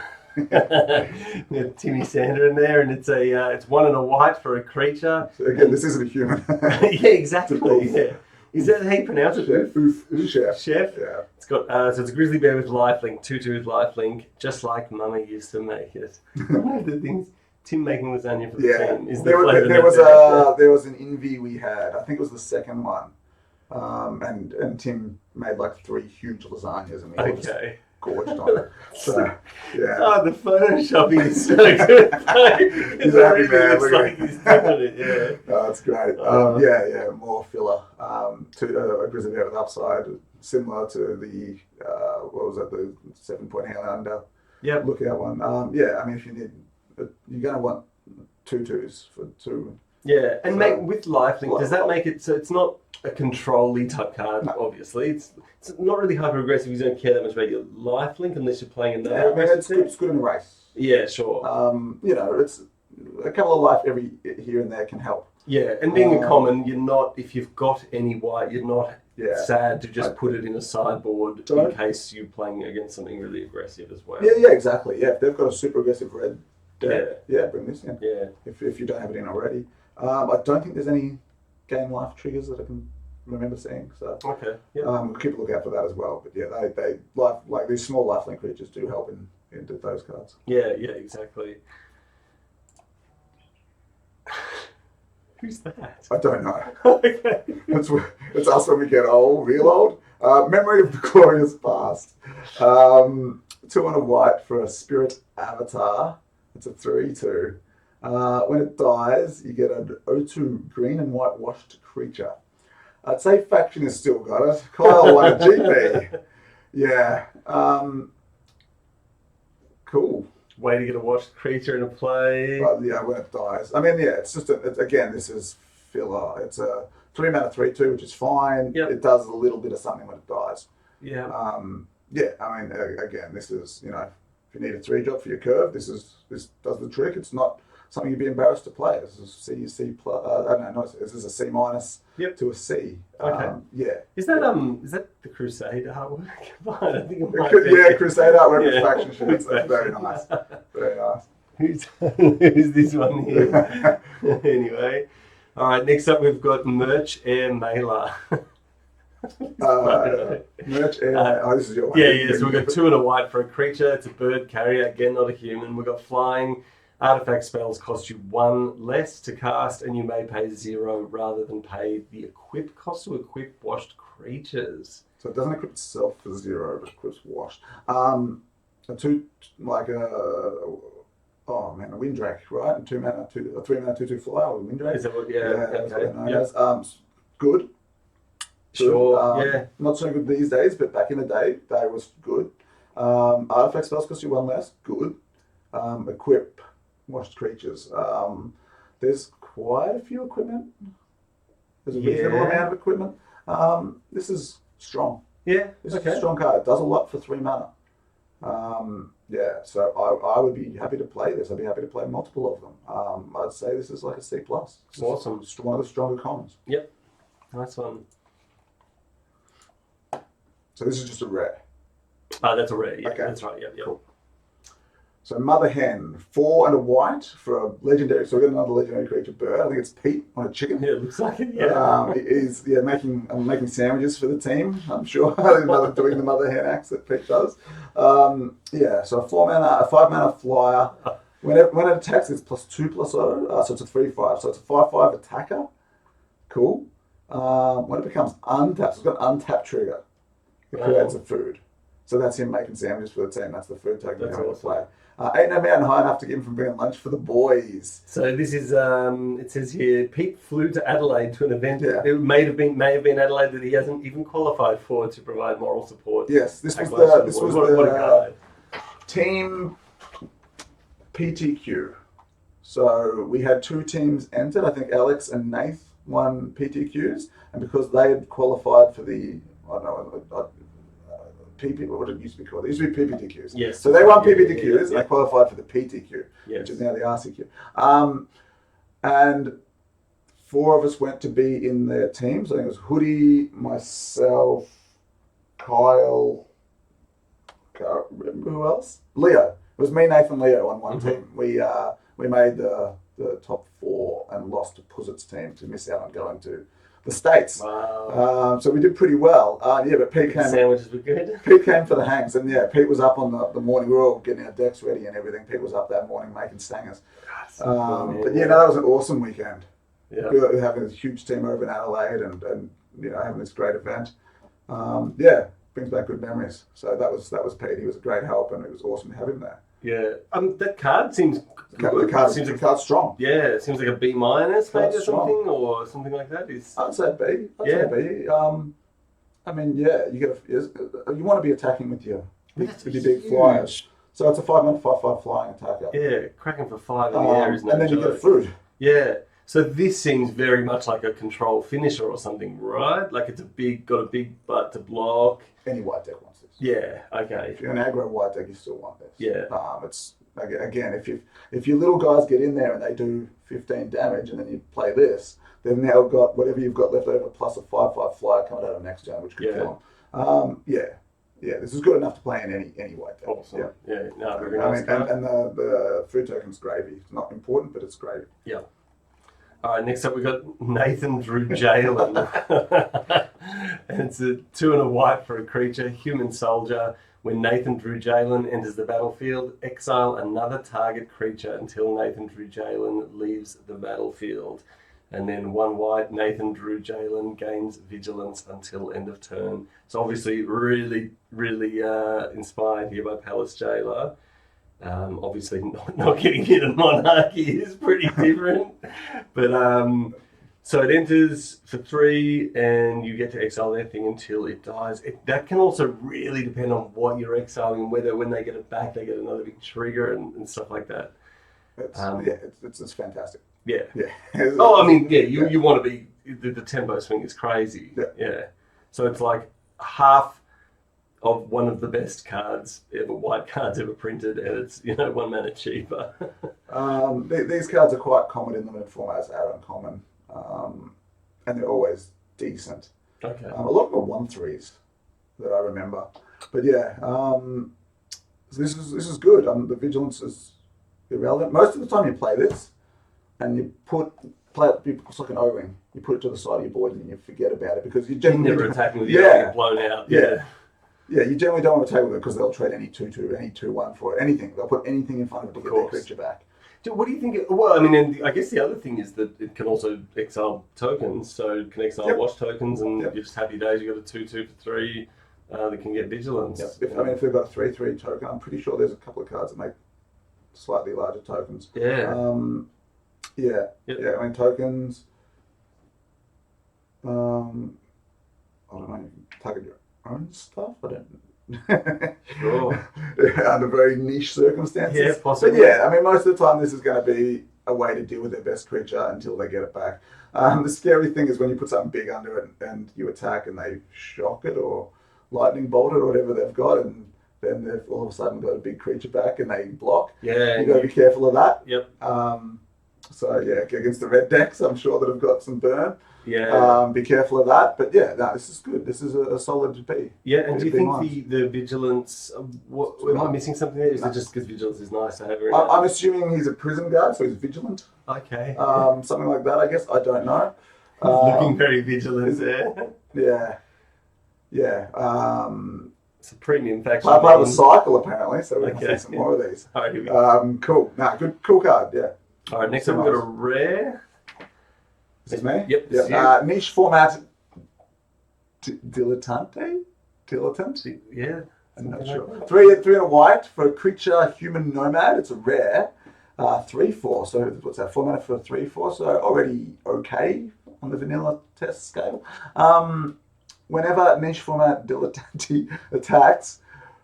We have Timmy Sander in there, and it's 1 and a white for a creature. So again, this isn't a human. Yeah, exactly. Yeah. Is that how you pronounce it? Chef. Chef. Yeah. It's got so it's a grizzly bear with lifelink, 2/2 with lifelink, just like Mama used to make it. One of the things Tim making lasagna for the team is there was an envy we had. I think it was the second one, and Tim made like 3 huge lasagnas, and we all just gorged on it. So yeah. Oh, the photoshopping is so good. He's a happy man. Looks like he's doing it. Yeah. Oh, that's great. More filler. To a grizzly bear with upside, similar to the the 7-point Highlander. Yeah. Lookout one. I mean, if you need, you're going to want 2/2s for 2. Yeah, and So, with lifelink, does that make it so it's not a control-y type card? No. Obviously, it's not really hyper aggressive. You don't care that much about your lifelink unless you're playing another I mean, aggressive team. it's good in a race. Yeah, sure. It's a couple of life every here and there can help. Yeah, and being a common, you're not, if you've got any white, you're not sad to just put it in a sideboard in case you're playing against something really aggressive as well. Yeah, exactly. Yeah, if they've got a super aggressive red deck, bring this in. Yeah. If you don't have it in already. I don't think there's any game life triggers that I can remember seeing. So okay. Yeah. Keep a look out for that as well. But yeah, they like these small lifelink creatures do help in those cards. Yeah, exactly. Who's that? I don't know. Okay. It's us when we get old, real old. Memory of the Glorious Past. 2 and a white for a Spirit Avatar. It's a 3/2. When it dies, you get an 0/2 green and white washed creature. I'd say Faction has still got it. Kyle won a GP. Yeah. Cool. Way to get a washed creature in a play. But yeah, when it dies. I mean, yeah, it's just, again, this is filler. It's a 3 mana 3/2, which is fine. Yep. It does a little bit of something when it dies. Yeah. Yeah, I mean, again, this is, if you need a 3-drop for your curve, this does the trick. It's not something you'd be embarrassed to play. This is C plus, this is a C minus to a C. Okay. Yeah. Is that the Crusade artwork? I don't think it might be. Yeah, Crusade artwork with faction shirts. That's very nice. Very nice. Who's this one here? Anyway. All right, next up we've got Merch Air Mailer. Merch Air. This is your one. Yeah. So we've got 2 and a white for a creature. It's a bird carrier. Again, not a human. We've got flying. Artifact spells cost you 1 less to cast, and you may pay 0 rather than pay the equip cost to equip washed creatures. So it doesn't equip itself for 0, but equips washed. A 2 a Windrake, right? And 2 mana, 3 mana, 2/2 flyer with Windrake. Is that what? That's what Okay. I know as. Good. Sure. Yeah. Not so good these days, but back in the day, they was good. Artifact spells cost you 1 less. Good. Equip washed creatures. There's quite a few equipment. There's a reasonable amount of equipment. This is strong. Yeah. This is a strong card. It does a lot for 3 mana. So I would be happy to play this. I'd be happy to play multiple of them. I'd say this is like a C+. Awesome. It's one of the stronger commons. Yep. Nice one. So this is just a rare. That's a rare. Yeah, Okay. That's right. Yep. Cool. So Mother Hen, 4 and a white for a legendary. So we got another legendary creature bird. I think it's Pete on a chicken. Yeah, it looks like it. Yeah. He's making sandwiches for the team. I'm sure doing the Mother Hen acts that Pete does. So a 5 mana flyer. When it attacks, it's +2/+0. So it's a 3/5. So it's a 5/5 attacker. Cool. When it becomes untapped, so it's got an untap trigger. It creates a food. So that's him making sandwiches for the team. That's the food token you have to play. Ain't no mountain high enough to get him from bringing lunch for the boys. So this is, it says here, Pete flew to Adelaide to an event. Yeah. It may have been Adelaide that he hasn't even qualified for to provide moral support. Yes, this was What a the guy. team PTQ. So we had 2 teams entered. I think Alex and Nath won PTQs, and because they had qualified for the PP, what it used to be called. It used to be PPTQs. Yes. So they won PPTQs and they qualified for the PTQ, which is now the RCQ. And 4 of us went to be in their teams. I think it was Hoodie, myself, Kyle, can't remember who else. Leo. It was me, Nathan, Leo on one team. We made the top 4 and lost to Puzet's team to miss out on going to the States. Wow. So we did pretty well. But Pete came. Sandwiches were good. Pete came for the hangs, and Pete was up on the morning. We were all getting our decks ready and everything. Pete was up that morning making stangers. That was an awesome weekend. Yeah. We were having this huge team over in Adelaide and having this great event. Brings back good memories. So that was Pete. He was a great help, and it was awesome to have him there. Yeah. That card seems good. The card's strong. Yeah, it seems like a B- maybe or something, or something like that. I'd say B. Say B. You want to be attacking with your big flyers. So it's a 5/5 flying attacker. Yeah, cracking for 5 in the air is no and then joke. you get food. Yeah. So this seems very much like a control finisher or something, right? Like it's got a big butt to block. Any white deck wants this. Yeah. Okay. If you're an aggro white deck, you still want this. Yeah. It's Again, if your little guys get in there and they do 15 damage, and then you play this, they've now got whatever you've got left over plus a 5/5 flyer coming out of next turn, which could kill them. Yeah, this is good enough to play in any way. Awesome. Yeah, no, very I nice. mean, and the food token's gravy. It's not important, but it's gravy. Yeah. All right, next up we've got Nathan Drew Jalen. And it's a 2 and a white for a creature, human soldier. When Nathan Drew Jalen enters the battlefield, exile another target creature until Nathan Drew Jalen leaves the battlefield. And then 1 white, Nathan Drew Jalen gains vigilance until end of turn. So obviously really, really inspired here by Palace Jailer. Obviously not getting hit in Monarchy is pretty different. But so it enters for 3 and you get to exile their thing until it dies. That can also really depend on what you're exiling, whether when they get it back they get another big trigger and stuff like that. It's fantastic. Yeah. Yeah. Oh, I mean, you want to be, the tempo swing is crazy. Yeah. So it's like half of one of the best cards ever, white cards ever printed, and it's, 1 mana cheaper. These cards are quite common in limited formats, out uncommon, and they're always decent. Okay. A lot of them are 1/3s that I remember, but yeah, so this is good. The vigilance is irrelevant. Most of the time you play this, and you play it, it's like an O-ring. You put it to the side of your board and you forget about it because you generally never attacking with your blown out. Yeah, you generally don't want to take with it because they'll trade any 2/2, any 2/1 for it. Anything. They'll put anything in front of it to get their creature back. What do you think? Well, I mean, and I guess the other thing is that it can also exile tokens. So it can exile wash tokens, and you're just happy days. You got a 2/2 for 3 that can get vigilance. If they've got a 3/3 token, I'm pretty sure there's a couple of cards that make slightly larger tokens. Yeah. I mean, tokens. I don't know. You can target your own stuff. I don't. Sure. Under very niche circumstances. Yeah, possibly. But I mean, most of the time this is going to be a way to deal with their best creature until they get it back. The scary thing is when you put something big under it and you attack and they shock it or lightning bolt it or whatever they've got, and then they've all of a sudden got a big creature back and they block. Yeah. You got to be careful of that. Yep. So against the red decks, I'm sure that have got some burn. Yeah. Be careful of that. But this is good. This is a solid P. Yeah, and do you think the vigilance? Am I missing something there? Is it just because vigilance is nice to have? I'm assuming he's a prison guard, so he's vigilant. Okay. Something like that, I guess. I don't know. He's looking very vigilant there. Yeah. It's a premium faction. Part of the cycle, apparently. So we're going to see some more of these. All right, here we go. Cool. Cool card. Yeah. All right. Next up, we've got a rare. Is this me? Yep. Niche format. Dilettante? Dilettante? Yeah. I'm not sure. 3 and a white for a creature, human nomad. It's a rare. 3/4. So what's that? 4 mana for 3/4. So already okay on the vanilla test scale. Whenever niche format dilettante attacks,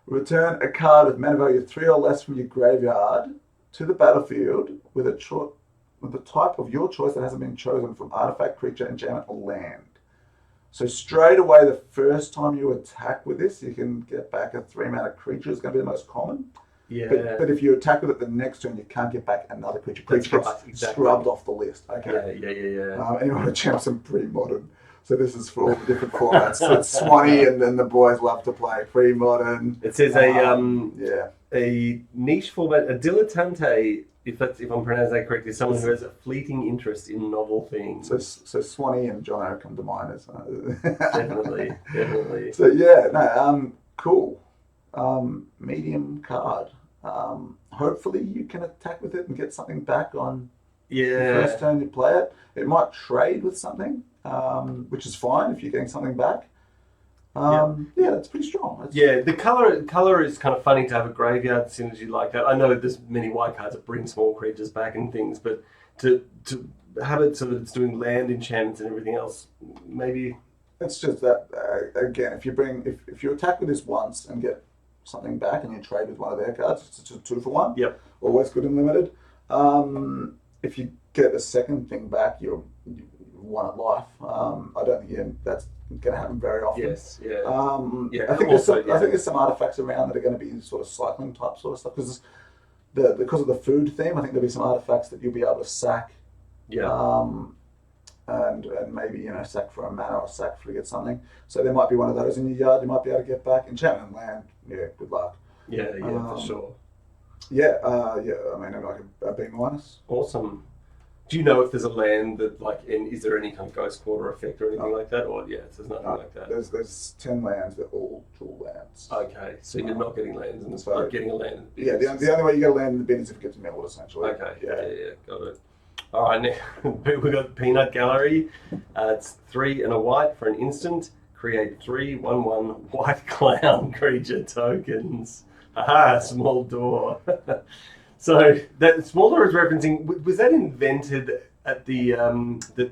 return a card of mana value 3 or less from your graveyard to the battlefield with the type of your choice that hasn't been chosen from artifact, creature, enchantment, or land. So straight away, the first time you attack with this, you can get back a 3 mana creature. It's going to be the most common. Yeah. But if you attack with it the next turn, you can't get back another creature. Creature gets scrubbed off the list. Okay. Yeah. Anyway, champs are pre-modern. So this is for all the different formats. So it's Swanee, and then the boys love to play pre-modern. It says a niche format, a dilettante. If I'm pronouncing that correctly, someone who has a fleeting interest in novel things. So Swanee and Jono come to mind as definitely. So cool. Medium card. Hopefully you can attack with it and get something back on the first turn you play it. It might trade with something, which is fine if you're getting something back. That's pretty strong. The color is kind of funny to have a graveyard synergy like that. I know there's many white cards that bring small creatures back and things, but to have it so that it's doing land enchantments and everything else, maybe it's just that again. If you attack with this once and get something back, and you trade with one of their cards, it's a 2-for-1. Yep. Always good and limited. If you get a second thing back, you're one at life. I don't think that's going to happen very often. Yes, I think there's some artifacts around that are going to be sort of cycling type sort of stuff, because because of the food theme, I think there'll be some artifacts that you'll be able to sack. Yeah. And maybe sack for a mana or sack to get something. So there might be one of those in your yard. You might be able to get back. Enchantment land. Yeah, good luck. Yeah, for sure. Yeah, I mean, like a B minus. Awesome. Do you know if there's a land that is there any kind of ghost quarter effect or anything like that? Or there's nothing like that. There's 10 lands. They're all dual lands. Okay, so you're not getting lands in the so, you're getting a land in the bin. Yeah, the only way you get a land in the bin is if it gets milled, essentially. Okay. Yeah, got it. All right, now we've got Peanut Gallery. It's 3 and a white for an instant. Create 3/1/1 white clown creature tokens. Aha, small door. So that small door is referencing. Was that invented at the champs that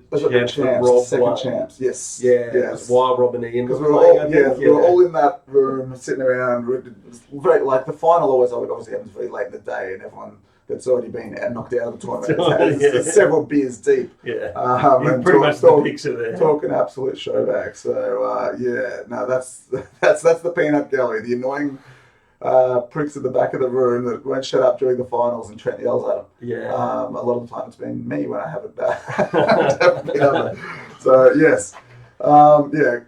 Rob second won? champs? Yes. Yeah. Yes. While Rob and Ian because were playing. we were all in that room sitting around. Very like the final always obviously happens very late in the day, and everyone that's already been knocked out of the tournament has several beers deep. Yeah. And pretty much the picture there. Talking absolute showback. So that's the Peanut Gallery, the annoying pricks at the back of the room that won't shut up during the finals and Trent yells at them. Yeah. A lot of the time it's been me when I haven't been able to. So yes.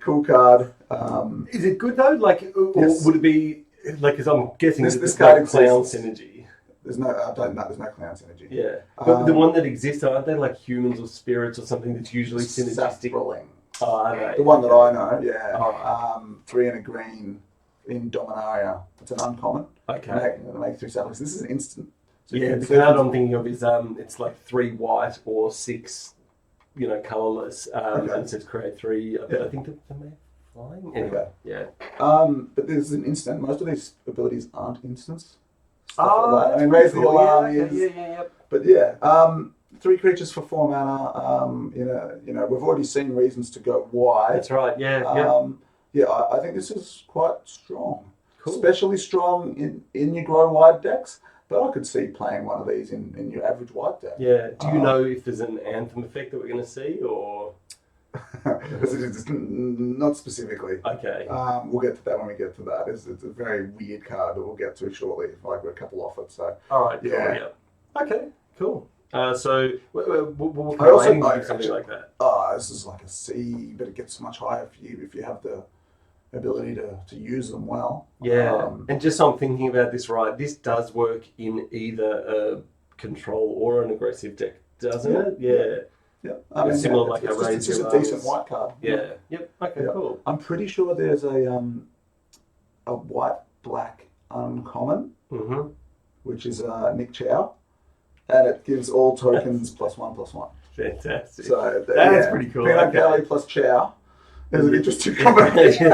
Cool card. Is it good though? Or would it be because I'm guessing this card clown synergy. There's no clown synergy. Yeah. But the one that exists, aren't they like humans or spirits or something that's usually synergistic? Oh, are they? The one that I know, yeah. Oh. 3 and a green in Dominaria. It's an uncommon. Okay. Make 3 saplings. This is an instant. So the card I'm thinking of is it's like 3 white or 6, colourless. And it says create 3. I think they're flying. Anyway, yeah. But there's an instant. Most of these abilities aren't instants. Like that. Raise the alarm is. Yeah. But 3 creatures for 4 mana. We've already seen reasons to go wide. That's right. Yeah. I think this is quite strong. Cool. Especially strong in your grow wide decks. But I could see playing one of these in your average white deck. Yeah. Do you know if there's an anthem effect that we're going to see, or? Not specifically. Okay. We'll get to that when we get to that. It's a very weird card that we'll get to shortly. Like a couple off it. So. All right. Cool, yeah. Okay. Cool. So we'll I also know something like that. This is like a C, but it gets much higher for you if you have the ability to use them well. Yeah. And just so I'm thinking about this right, this does work in either a control or an aggressive deck, doesn't it? Yeah. Yeah, it's similar like it's just a decent white card. Yeah. Yep. Okay. Yeah. Cool. I'm pretty sure there's a white black uncommon, which is Nick Chow, and it gives all tokens +1/+1. Fantastic. So that's pretty cool. Peanut Gallery plus Chow. There's an interesting combination.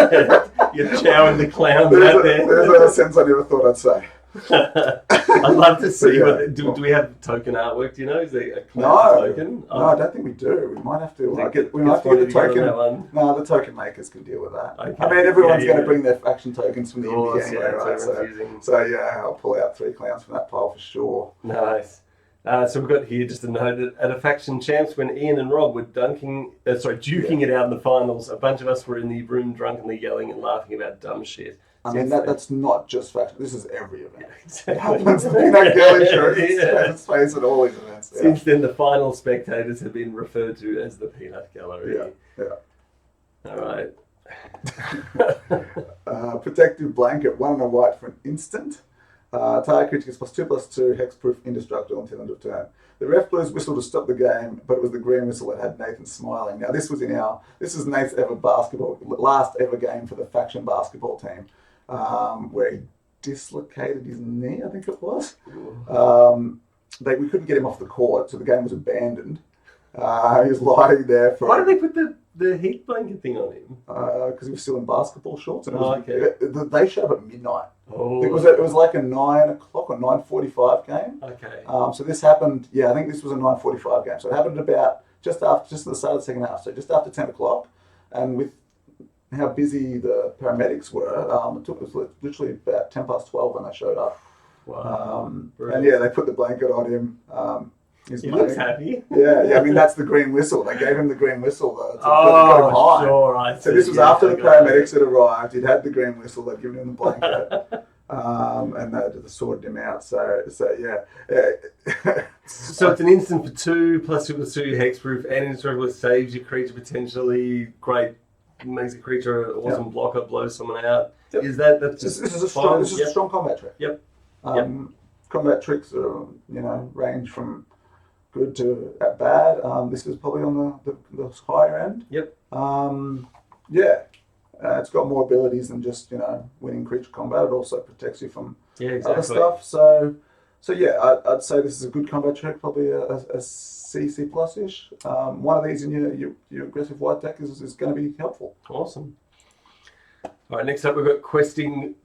You're chowing the clowns out there. There's a sense I never thought I'd say. I'd love to see. Do we have token artwork? Do you know? Is there a clown token? No, I don't think we do. We might have to. We might have to get the token. No, the token makers can deal with that. Okay. I mean, everyone's going to bring their faction tokens from the NBA anyway, right? So I'll pull out 3 clowns from that pile for sure. Nice. So we've got here just a note that at a faction champs when Ian and Rob were duking it out in the finals, a bunch of us were in the room drunkenly yelling and laughing about dumb shit. I mean, that's not just faction. This is every event. Yeah, exactly. It happens to be that Kelly shows its face at all these events. Yeah. Since then, the final spectators have been referred to as the Peanut Gallery. Yeah. All right. Protective Blanket, 1 and a white for an instant. Target creature gets +2/+2, hexproof, indestructible until end of turn. The ref blew his whistle to stop the game, but it was the green whistle that had Nathan smiling. Now this is Nate's last ever game for the faction basketball team, where he dislocated his knee, I think it was. We couldn't get him off the court, so the game was abandoned. He was lying there for. Why did they put the heat blanket thing on him? Because he was still in basketball shorts. And okay. They showed up at midnight. Oh. It was like a 9 o'clock or 9:45 game. Okay. So this happened. Yeah, I think this was a 9:45 game. So it happened about just at the start of the second half. So just after 10 o'clock, and with how busy the paramedics were, it took us literally about 10:12 when they showed up. Wow. And they put the blanket on him. He looks happy. Yeah. I mean, that's the green whistle. They gave him the green whistle to get him high. Sure. So this was after the paramedics had arrived. He'd had the green whistle. They'd given him the blanket. and they sorted him out. So yeah. So it's an instant for 2, plus it was 2 hexproof, and indestructible, saves your creature potentially. Great, makes a creature an awesome blocker, blows someone out. Yep. Is that that's This is a fine? strong. This is a strong combat trick. Yep. Combat tricks are, range from good to bad. This is probably on the higher end. Yep. It's got more abilities than just winning creature combat. It also protects you from exactly. other stuff. So yeah, I'd say this is a good combat trick, probably a C plus ish. One of these in your aggressive white deck is going to be helpful. Awesome. All right, next up we've got Questing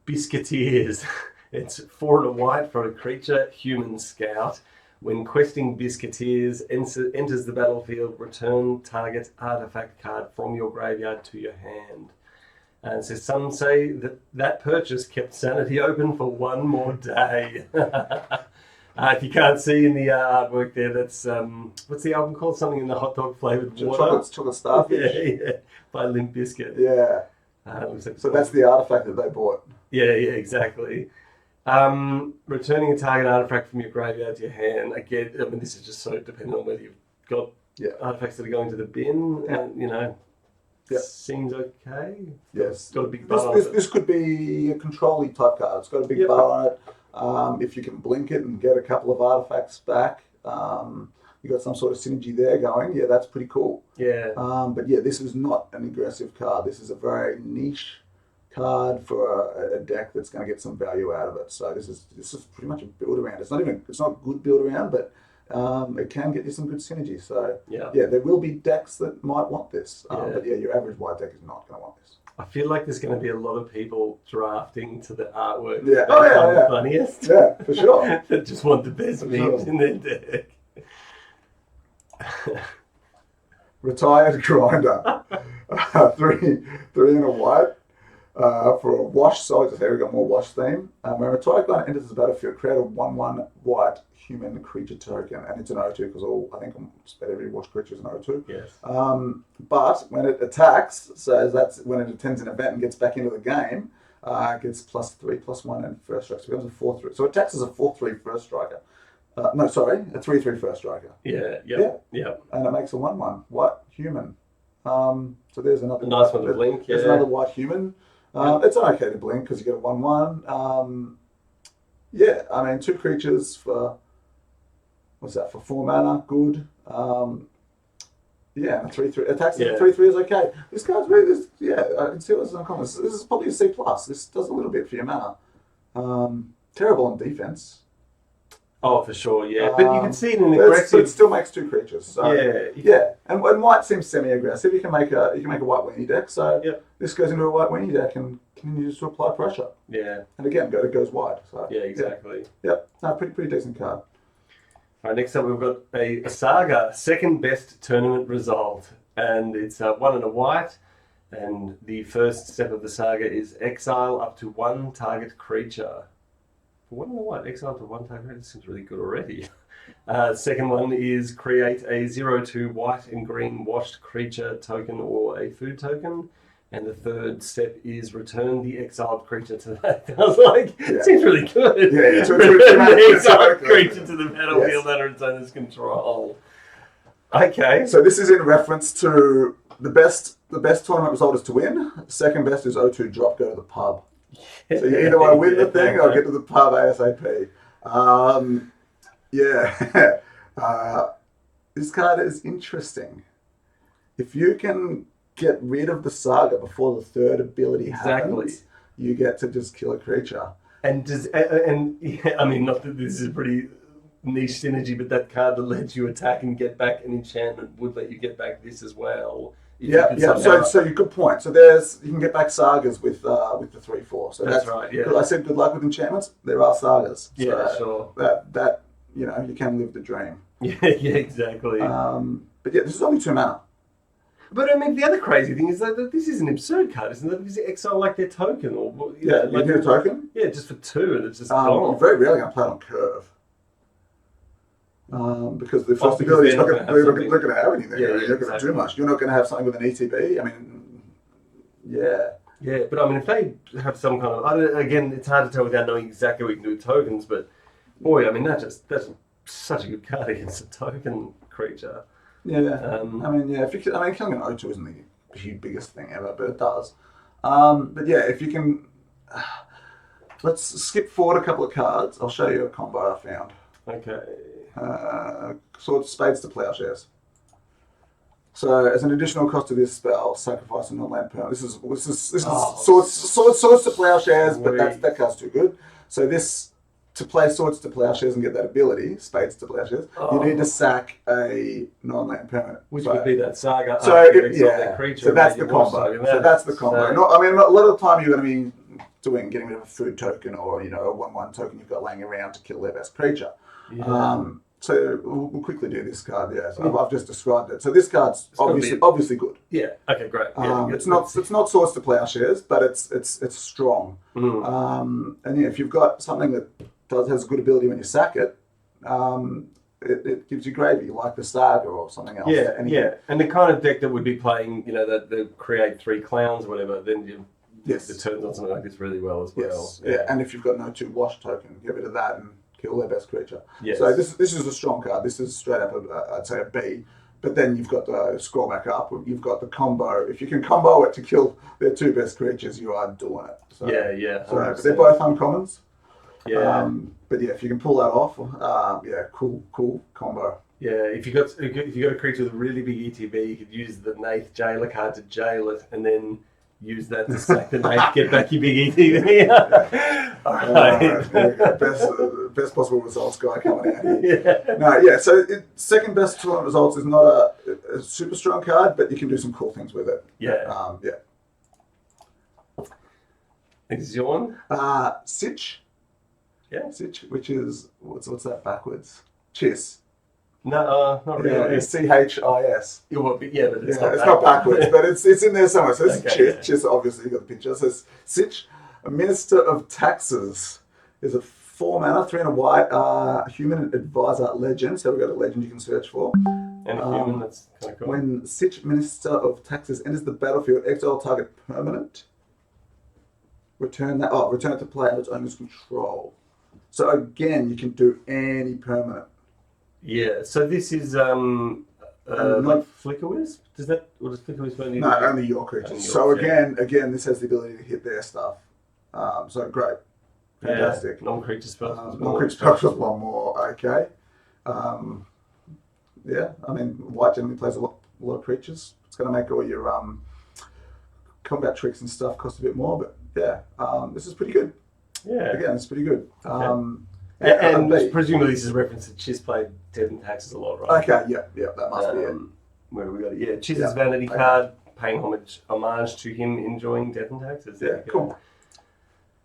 Biscuiteers. It's 4 and a white for a creature, human scout. When Questing Biscuiteers enters the battlefield, return target artifact card from your graveyard to your hand. And so some say that purchase kept Sanity open for 1 more day. If you can't see in the artwork there, that's what's the album called? Something in the hot dog flavoured water. Chocolate Starfish. Yeah, by Limp Bizkit. Yeah. So that's the artifact that they bought. Yeah, exactly. Returning a target artifact from your graveyard to your hand. Again, I mean, this is just so dependent on whether you've got artifacts that are going to the bin, and seems okay. Yes, got a big bar. This could be a control-y type card. It's got a big bar on it. If you can blink it and get a couple of artifacts back, you got some sort of synergy there going. Yeah, that's pretty cool. Yeah. But yeah, this is not an aggressive card. This is a very niche card for a deck that's going to get some value out of it. So this is pretty much a build around. It's not a good build around, but it can get you some good synergy. So yeah, there will be decks that might want this. But yeah, your average white deck is not going to want this. I feel like there's going to be a lot of people drafting to the artwork. Yeah, the funniest. Yeah, for sure. That just want the best memes in their deck. Retired Grinder, 3 and a white. For a wash soldier, here we got more wash theme. When a retired grinder enters the battlefield, create a 1/1 white human creature token, and it's an O2 because I think just about every wash creature is an O2. Yes. But when it attacks, so that's when it attends an event and gets back into the game, it gets +3/+1 and first strike. So it becomes a 4/3. So it attacks as a 4/3 first striker. A 3/3 first striker. Yeah. And it makes a 1/1 white human. So there's another nice one to blink. There's another white human. It's okay to blink because you get a 1/1. I mean 2 creatures for for 4 mana, good. And a 3/3 attacks. 3/3 is okay. This card's really I can see what's uncommon. This is probably a C plus. This does a little bit for your mana. Terrible on defense. Oh, for sure, yeah. But you can see it in aggressive. It still makes 2 creatures. So, And white seems semi-aggressive. You can make a white weenie deck. So this goes into a white weenie deck and continues to apply pressure. Yeah. And again, it goes wide. So yeah, exactly. Pretty decent card. All right, next up we've got a Saga, second best tournament result, and it's 1 and a white. And the first step of the Saga is exile up to 1 target creature. For 1 and a white, exile up to 1 target creature seems really good already. Second one is create a 0/2 white and green washed creature token or a food token. And the third step is return the exiled creature to that. I was like, seems really good. Return the exiled creature to the battlefield under its owner's control. Okay. So this is in reference to the best tournament result is to win. Second best is O2 drop, go to the pub. So you either want to win the thing or get to the pub ASAP. This card is interesting. If you can get rid of the Saga before the third ability happens, you get to just kill a creature. And I mean, not that this is a pretty niche synergy, but that card that lets you attack and get back an enchantment would let you get back this as well. So you good point. So you can get back Sagas with the 3/4. So that's right. Yeah. I said good luck with enchantments. There are Sagas. Yeah, sure. That you can live the dream. Yeah, exactly. But this is only 2 mana. But I mean, the other crazy thing is that this is an absurd card, isn't it? Because you exile like their token, or you get a token. Yeah, just for 2, and it's just gone. You're very rarely going to play it on curve. Because the first ability is not going to have anything. You're not going to do much. You're not going to have something with an ETB. I mean, Yeah, but I mean, if they have some kind of, again, it's hard to tell without knowing exactly what you can do with tokens, but boy, I mean, that's such a good card against a token creature. Yeah, I mean, yeah. Killing an O2 isn't the biggest thing ever, but it does. But yeah, if you can, let's skip forward a couple of cards. I'll show you a combo I found. Okay. Swords, Spades to Plowshares. So, as an additional cost to this spell, sacrifice a non-land permanent. This is swords to Plowshares, but that card's too good. So this, to play Swords to Plowshares and get that ability, Spades to Plowshares, you need to sack a non-land permanent. Which would be that Saga. So that's the combo. So that's the combo. I mean, a lot of the time you're going to be getting rid of a food token or a 1/1 token you've got laying around to kill their best creature. Yeah. So we'll quickly do this card. Yeah, so I've just described it. So this card's obviously good. Yeah. Okay. Great. Yeah, it's not Swords to Plowshares, but it's strong. And yeah, if you've got something that has good ability when you sack it, it gives you gravy, like the Saga or something else. Yeah, yeah. And the kind of deck that would be playing, the create 3 clowns or whatever, then it turns on something like this really well as well. Yes. Yeah, and if you've got no 2 wash token, get rid of that and kill their best creature. Yes. So this is a strong card. This is straight up, I'd say a B. But then you've got the scroll back up. You've got the combo. If you can combo it to kill their 2 best creatures, you are doing it. So, yeah. So they're both uncommons. Yeah. But yeah, if you can pull that off, cool combo. Yeah, if you got a creature with a really big ETB, you could use the Nath Jailer card to jail it, and then use that to sack the Nath, get back your big ETB. All right. There we go. Best possible results guy coming out here. Yeah. No, yeah. So second best tournament results is not a super strong card, but you can do some cool things with it. Yeah. This is your one? Sitch. Yeah. Sitch, which is what's that backwards? Chiss. No, not really. Yeah, it's CHIS. But it's not backwards, but it's in there somewhere. So it's Okay, Chiss. Chiss, obviously, you got the picture. It says Sitch, a Minister of Taxes, is a 4 mana, 3 and a white human advisor legend. So we've got a legend you can search for. And a human, that's kind of cool. When Sitch, Minister of Taxes, enters the battlefield, exile target permanent. Return it to play under its owner's control. So again, you can do any permanent. Yeah. So this is like Flicker Wisp. What does Flicker Wisp only do? No, only your creatures. So again, this has the ability to hit their stuff. So great, fantastic. Yeah, non-creature spells. Non-creature spells with 1 more. Okay. Yeah. I mean, white generally plays a lot of creatures. It's going to make all your combat tricks and stuff cost a bit more, but yeah, this is pretty good. Yeah. Again, it's pretty good. Okay. And presumably this is a reference to Chiss played Death and Taxes a lot, right? Okay, yeah, that must be it. Where have we got it? Yeah, Chiss's vanity card, paying homage to him enjoying Death and Taxes. Yeah, cool.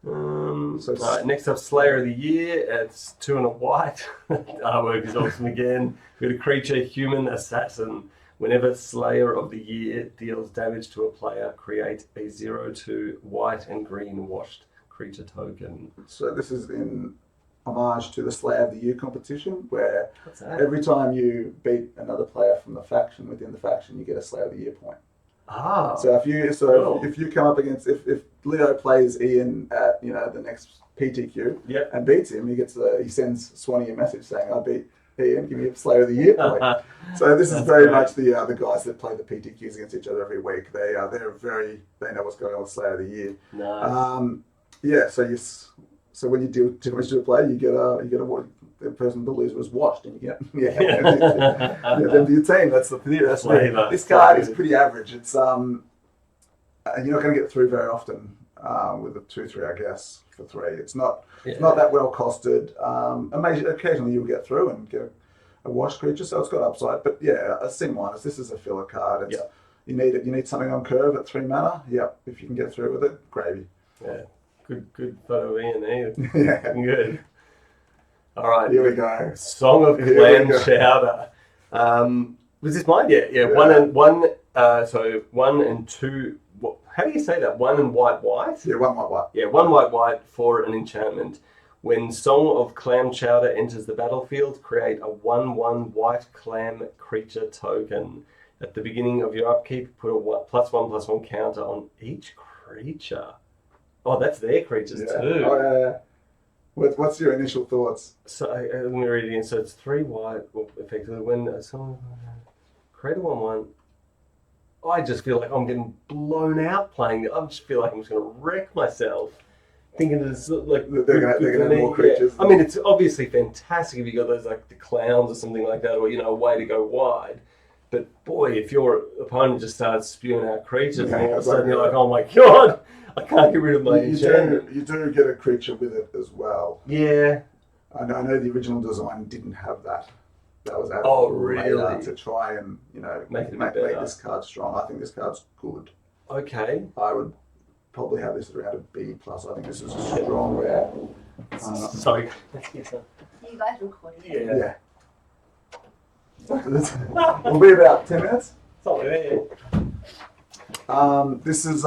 Right, next up, Slayer of the Year. It's 2 and a white. Artwork is awesome again. We've got a creature, human assassin. Whenever Slayer of the Year deals damage to a player, create a 0/2 white and green washed creature token. So this is in homage to the Slayer of the Year competition, where What's that? every time you beat another player from the faction within the faction, you get a Slayer of the Year point. Ah. So if you come up against if Leo plays Ian at the next PTQ and beats him, he sends Swanee a message saying, "I beat Ian, give me a Slayer of the Year point." So this is very much the guys that play the PTQs against each other every week. They know what's going on with Slayer of the Year. Nice. So when you deal damage to a player, you get a the person the loser was washed, and you get them to your team. That's the theory. This card is pretty average. It's and you're not going to get through very often with a 2/3, I guess, for 3. It's not that well costed. Occasionally you'll get through and get a wash creature, so it's got upside. But yeah, a C-. This is a filler card. You need it. You need something on curve at 3 mana. Yep, if you can get through with it, gravy. Yeah, good photo of Ian there. Yeah, good. All right, here we go. Song of Clam Chowder. Was this mine? Yeah. 1 and 2. How do you say that? 1 and white. Yeah, 1 white. Yeah, 1 white for an enchantment. When Song of Clam Chowder enters the battlefield, create a 1/1 white clam creature token. At the beginning of your upkeep, put a +1/+1 counter on each creature. Oh, that's their creatures Yeah. too. Oh, yeah. What's your initial thoughts? So let me read it in. So it's 3 white, effectively. When someone create a 1/1, I just feel like I'm getting blown out playing it. I just feel like I'm just going to wreck myself. Thinking that it's like They're gonna have more creatures. Yeah. I mean, it's obviously fantastic if you got those like the clowns or something like that, or a way to go wide. But boy, if your opponent just starts spewing out creatures, and all of a sudden you're like, oh my god, I can't get rid of my enchantment. You do get a creature with it as well. Yeah. I know the original design didn't have that. That was added really? to try and Make make this card strong. I think this card's good. Okay. I would probably have this around a B plus. I think this is a strong rare. Sorry. You guys recording? Yeah. It'll be about 10 minutes. Something there. This is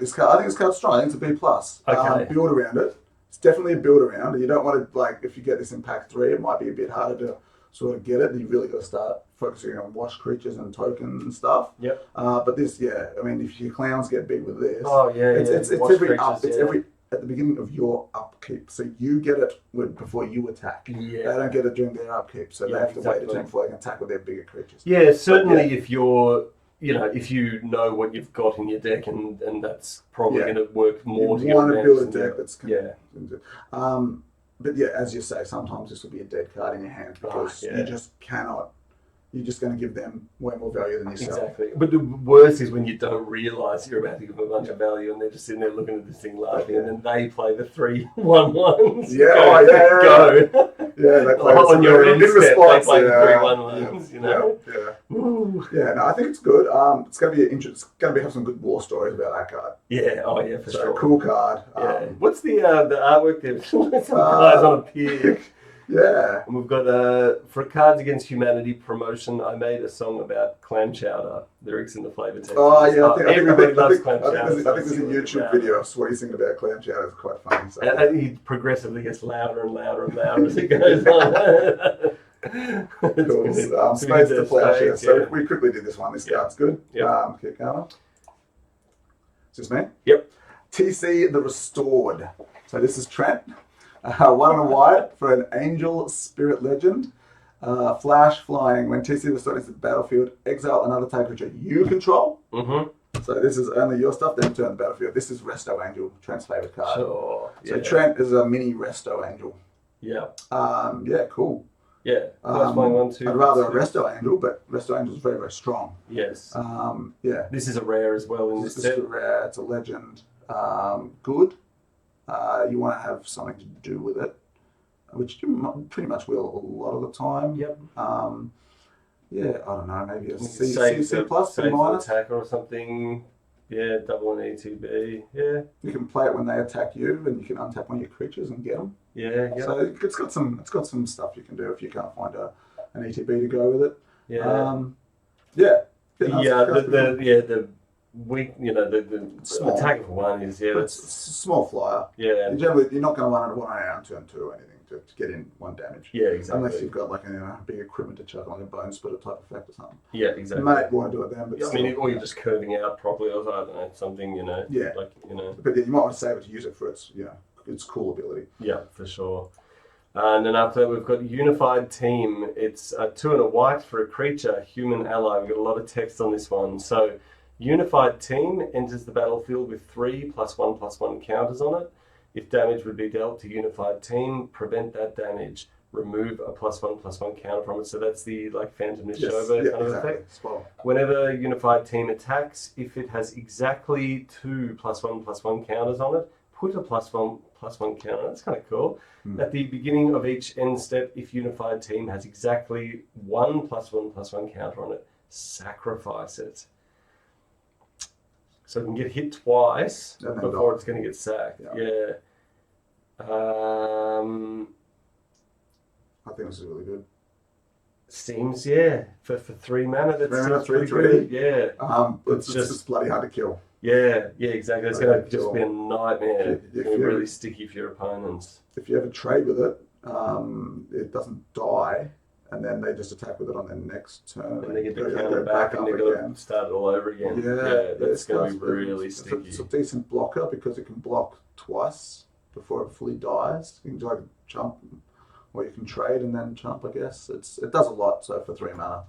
this card. I think this card's strong. I think it's a B plus. Okay. Build around it. It's definitely a build around. You don't want to if you get this in pack 3, it might be a bit harder to sort of get it. You really got to start focusing on wash creatures and tokens and stuff. Yep. But this, I mean, if your clowns get big with this, it's every at the beginning of your upkeep. So you get it before you attack. Yeah. They don't get it during their upkeep, so they have to wait a turn before they can attack with their bigger creatures. Yeah, certainly if you're, if you know what you've got in your deck and that's probably going to work more. You want to build a deck that's but as you say, sometimes this will be a dead card in your hand because you just cannot. You're just going to give them way more value than yourself. Exactly. But the worst is when you don't realise you're about to give them a bunch of value and they're just sitting there looking at this thing laughing and then they play the 3/1/1s. Go. Yeah, they play on your end step, they play the 3/1/1s, No, I think it's good. It's going to be interesting. It's going to have some good war stories about that card. Yeah, for sure. Cool card. What's the artwork there? Some guys on a pier. Yeah. And we've got, for Cards Against Humanity promotion, I made a song about Clam Chowder. Lyrics in the flavour text. Oh, yeah. Everybody loves Clam Chowder. I think there's a YouTube video of what he's singing about Clam Chowder. It's quite funny. So. And he progressively gets louder and louder and louder as it goes on. Cool. Spades to Plowshare. So we quickly did this one. This card's good. Yep. Keep going. Is this me? Yep. TC the Restored. So this is Trent. 1 and a white for an Angel Spirit Legend. Flash flying. When TC Restored enters the battlefield, exile another target creature you control. Mm-hmm. So this is only your stuff, then return to the battlefield. This is Resto Angel, Trent's favourite card. Sure. So Trent is a mini Resto Angel. Yeah. Cool. Yeah. I'd rather a Resto Angel, but Resto Angel is very, very strong. Yes. Yeah. This is a rare as well in this set. This is a rare. It's a legend. Good. You want to have something to do with it, which you pretty much will a lot of the time. Yep. I don't know, maybe a C plus, C save minus. attack or something. Yeah, double an ETB. Yeah. You can play it when they attack you, and you can untap one of your creatures and get them. Yeah. So it's got some stuff you can do if you can't find an ETB to go with it. Yeah. The weak, the attack for one is it's a small flyer. Yeah. You're not going to run it on turn 2 or anything to get in 1 damage. Yeah, exactly. Unless you've got like a big equipment to chuck on a bone splitter type effect or something. Yeah, exactly. You might want to do it then, but or you're just curving out properly, or I don't know, something, Yeah. But you might want to save it to use it for its cool ability. Yeah, for sure. And then after that, we've got Unified Team. It's 2 and a white for a creature, human ally. We've got a lot of text on this one. So, Unified Team enters the battlefield with 3 +1/+1 counters on it. If damage would be dealt to Unified Team, prevent that damage. Remove a +1/+1 counter from it. So that's the Phantom Nishoba kind of effect. Spot. Whenever Unified Team attacks, if it has exactly 2 +1/+1 counters on it, put a +1/+1 counter. That's kind of cool. At the beginning of each end step, if Unified Team has exactly 1 +1/+1 counter on it, sacrifice it. So it can get hit twice before it's going to get sacked. Yeah. I think this is really good. Seems, for 3 mana, that's 3, pretty good. Yeah. It's just bloody hard to kill. Yeah, exactly. It's going to just be a nightmare. It's going to be really sticky for your opponents. If you have a trade with it, it doesn't die, and then they just attack with it on their next turn. And they get the go counter back and up they got again. to start it all over again. That's going to be really sticky. It's a decent blocker because it can block twice before it fully dies. You can like jump, or you can trade and then jump. I guess it does a lot. So for 3 mana,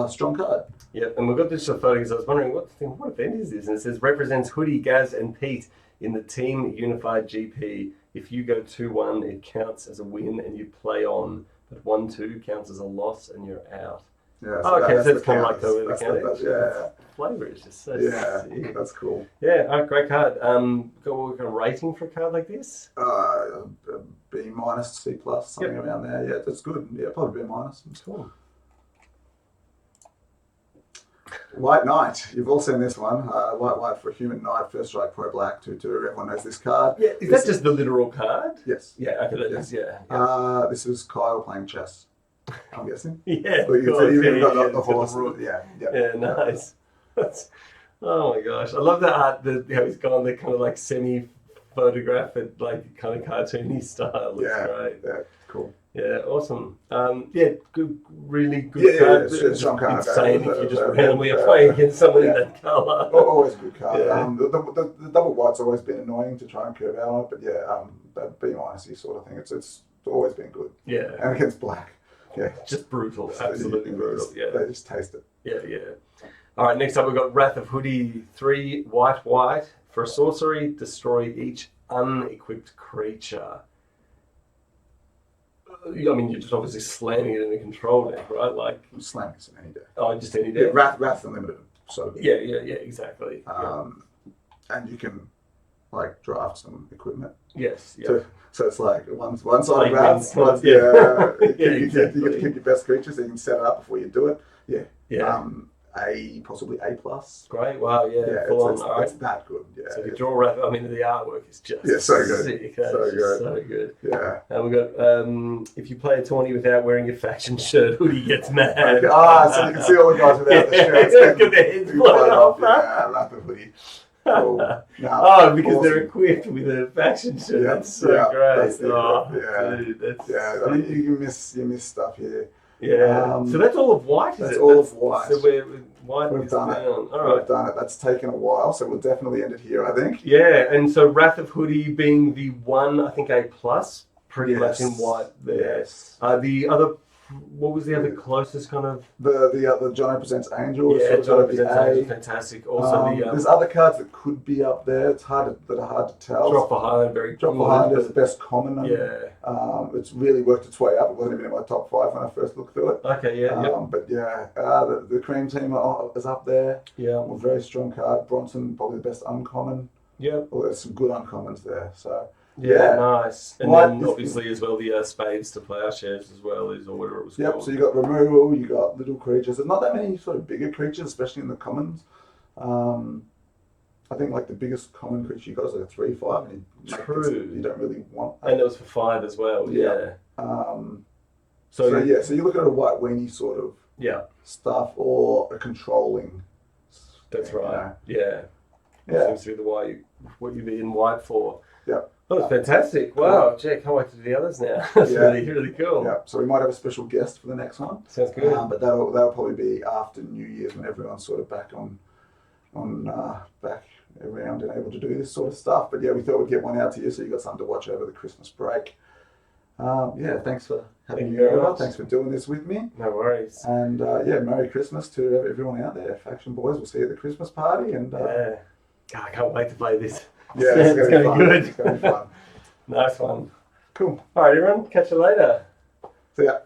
strong card. Yep, and we've got this photo because I was wondering what event is this, and it says represents Hoodie, Gaz, and Pete in the Team Unified GP. If you go 2-1, it counts as a win, and you play on. But 1-2 counts as a loss, and you're out. Yeah. So okay, so it's kind of like the count. yeah. Flavor is just so sick. That's cool. Yeah, great card. Got a rating for a card like this? B minus, C plus, something around there. Yeah, that's good. Yeah, probably B minus. Cool. White Knight. You've all seen this one. White for a human knight, first strike, pro black, 2/2. Everyone knows this card. Yeah, is that just the literal card? Yes. Yeah, okay, that is, yeah. This is Kyle playing chess, I'm guessing. Yeah, Well, you've even got the horse. Yeah, nice. Oh my gosh, I love the art. How he's gone the kind of like semi-photograph, like kind of cartoony style. Looks great. Yeah, cool. Yeah, awesome. Good, really good card. Yeah, it's strong card. Insane if you just randomly are playing against someone in that colour. Always a good card. Yeah. The double white's always been annoying to try and curve out on it, but that B minus sort of thing. It's always been good. Yeah. And against black. Yeah. Just brutal. Absolutely brutal. Yeah. They just taste it. Yeah. All right, next up we've got Wrath of Hoodie, 3 white. For a sorcery, destroy each unequipped creature. I mean, you're just obviously slamming it in a control deck, right? Like slamming it in any deck. Oh, just any deck. Yeah, Wrath Unlimited. So yeah, exactly. And you can like draft some equipment. Yes. Yeah. So it's like one side of Wrath. You get to pick your best creature, so you can set it up before you do it. Yeah. Yeah. Possibly A plus. Great. Wow. Yeah. Full on. It's that good. Yeah. So if you draw Wrath, I mean, the artwork is just so good. Sick. So good. Yeah. And we've got if you play a tourney without wearing your faction shirt, Hoodie gets mad. So you can see all the guys without the shirts. Got their heads blown off. Yeah, Wrath of Hoodie. Cool. Because they're equipped with a faction shirt. Yeah, that's so great. Dude, that's I mean, you miss stuff here. Yeah. So that's all of white, is that's it? all of white. So white We've is done down. it. All right. We've done it. That's taken a while, so we'll definitely end it here, I think. Yeah, and so Wrath of Hoodie being the one, I think A plus, pretty much in white there. Yes. The other, what was the other closest kind of? The Jono Presents Angel. Yeah, Jono Presents Angel, A. fantastic. Also there's other cards that could be up there. That are hard to tell. Drop for Highlander, Drop for Highlander is the best common. Yeah. It's really worked its way up. It wasn't even in my top 5 when I first looked through it. Okay, yeah. But the Cream Team is up there. Yeah. A very strong card. Bronson, probably the best uncommon. Yeah. Well, there's some good uncommons there. So. Yeah, nice. And White then obviously as well the spades to plowshares as well or whatever it was called. Yep, so you got removal, you got little creatures. There's not that many sort of bigger creatures, especially in the commons. I think like the biggest common creature you got is like a 3/5, and you don't really want that. And it was for 5 as well. Yeah. So you look at a white weenie sort of stuff or a controlling. That's right. Yeah. Seems to be what you'd be in white for. Yeah. Oh, that's fantastic. Wow, Jay, can't wait to do the others now. That's really cool. Yeah, so we might have a special guest for the next one. Sounds good. But that'll probably be after New Year's when everyone's sort of back back around and able to do this sort of stuff. But we thought we'd get one out to you so you got something to watch over the Christmas break. Thanks for having me over. Thanks for doing this with me. No worries. And Merry Christmas to everyone out there. Faction Boys, we'll see you at the Christmas party. And God, I can't wait to play this. Yeah, it's going to be fun. Good. It's going to be fun. Nice one. Cool. All right, everyone. Catch you later. See ya.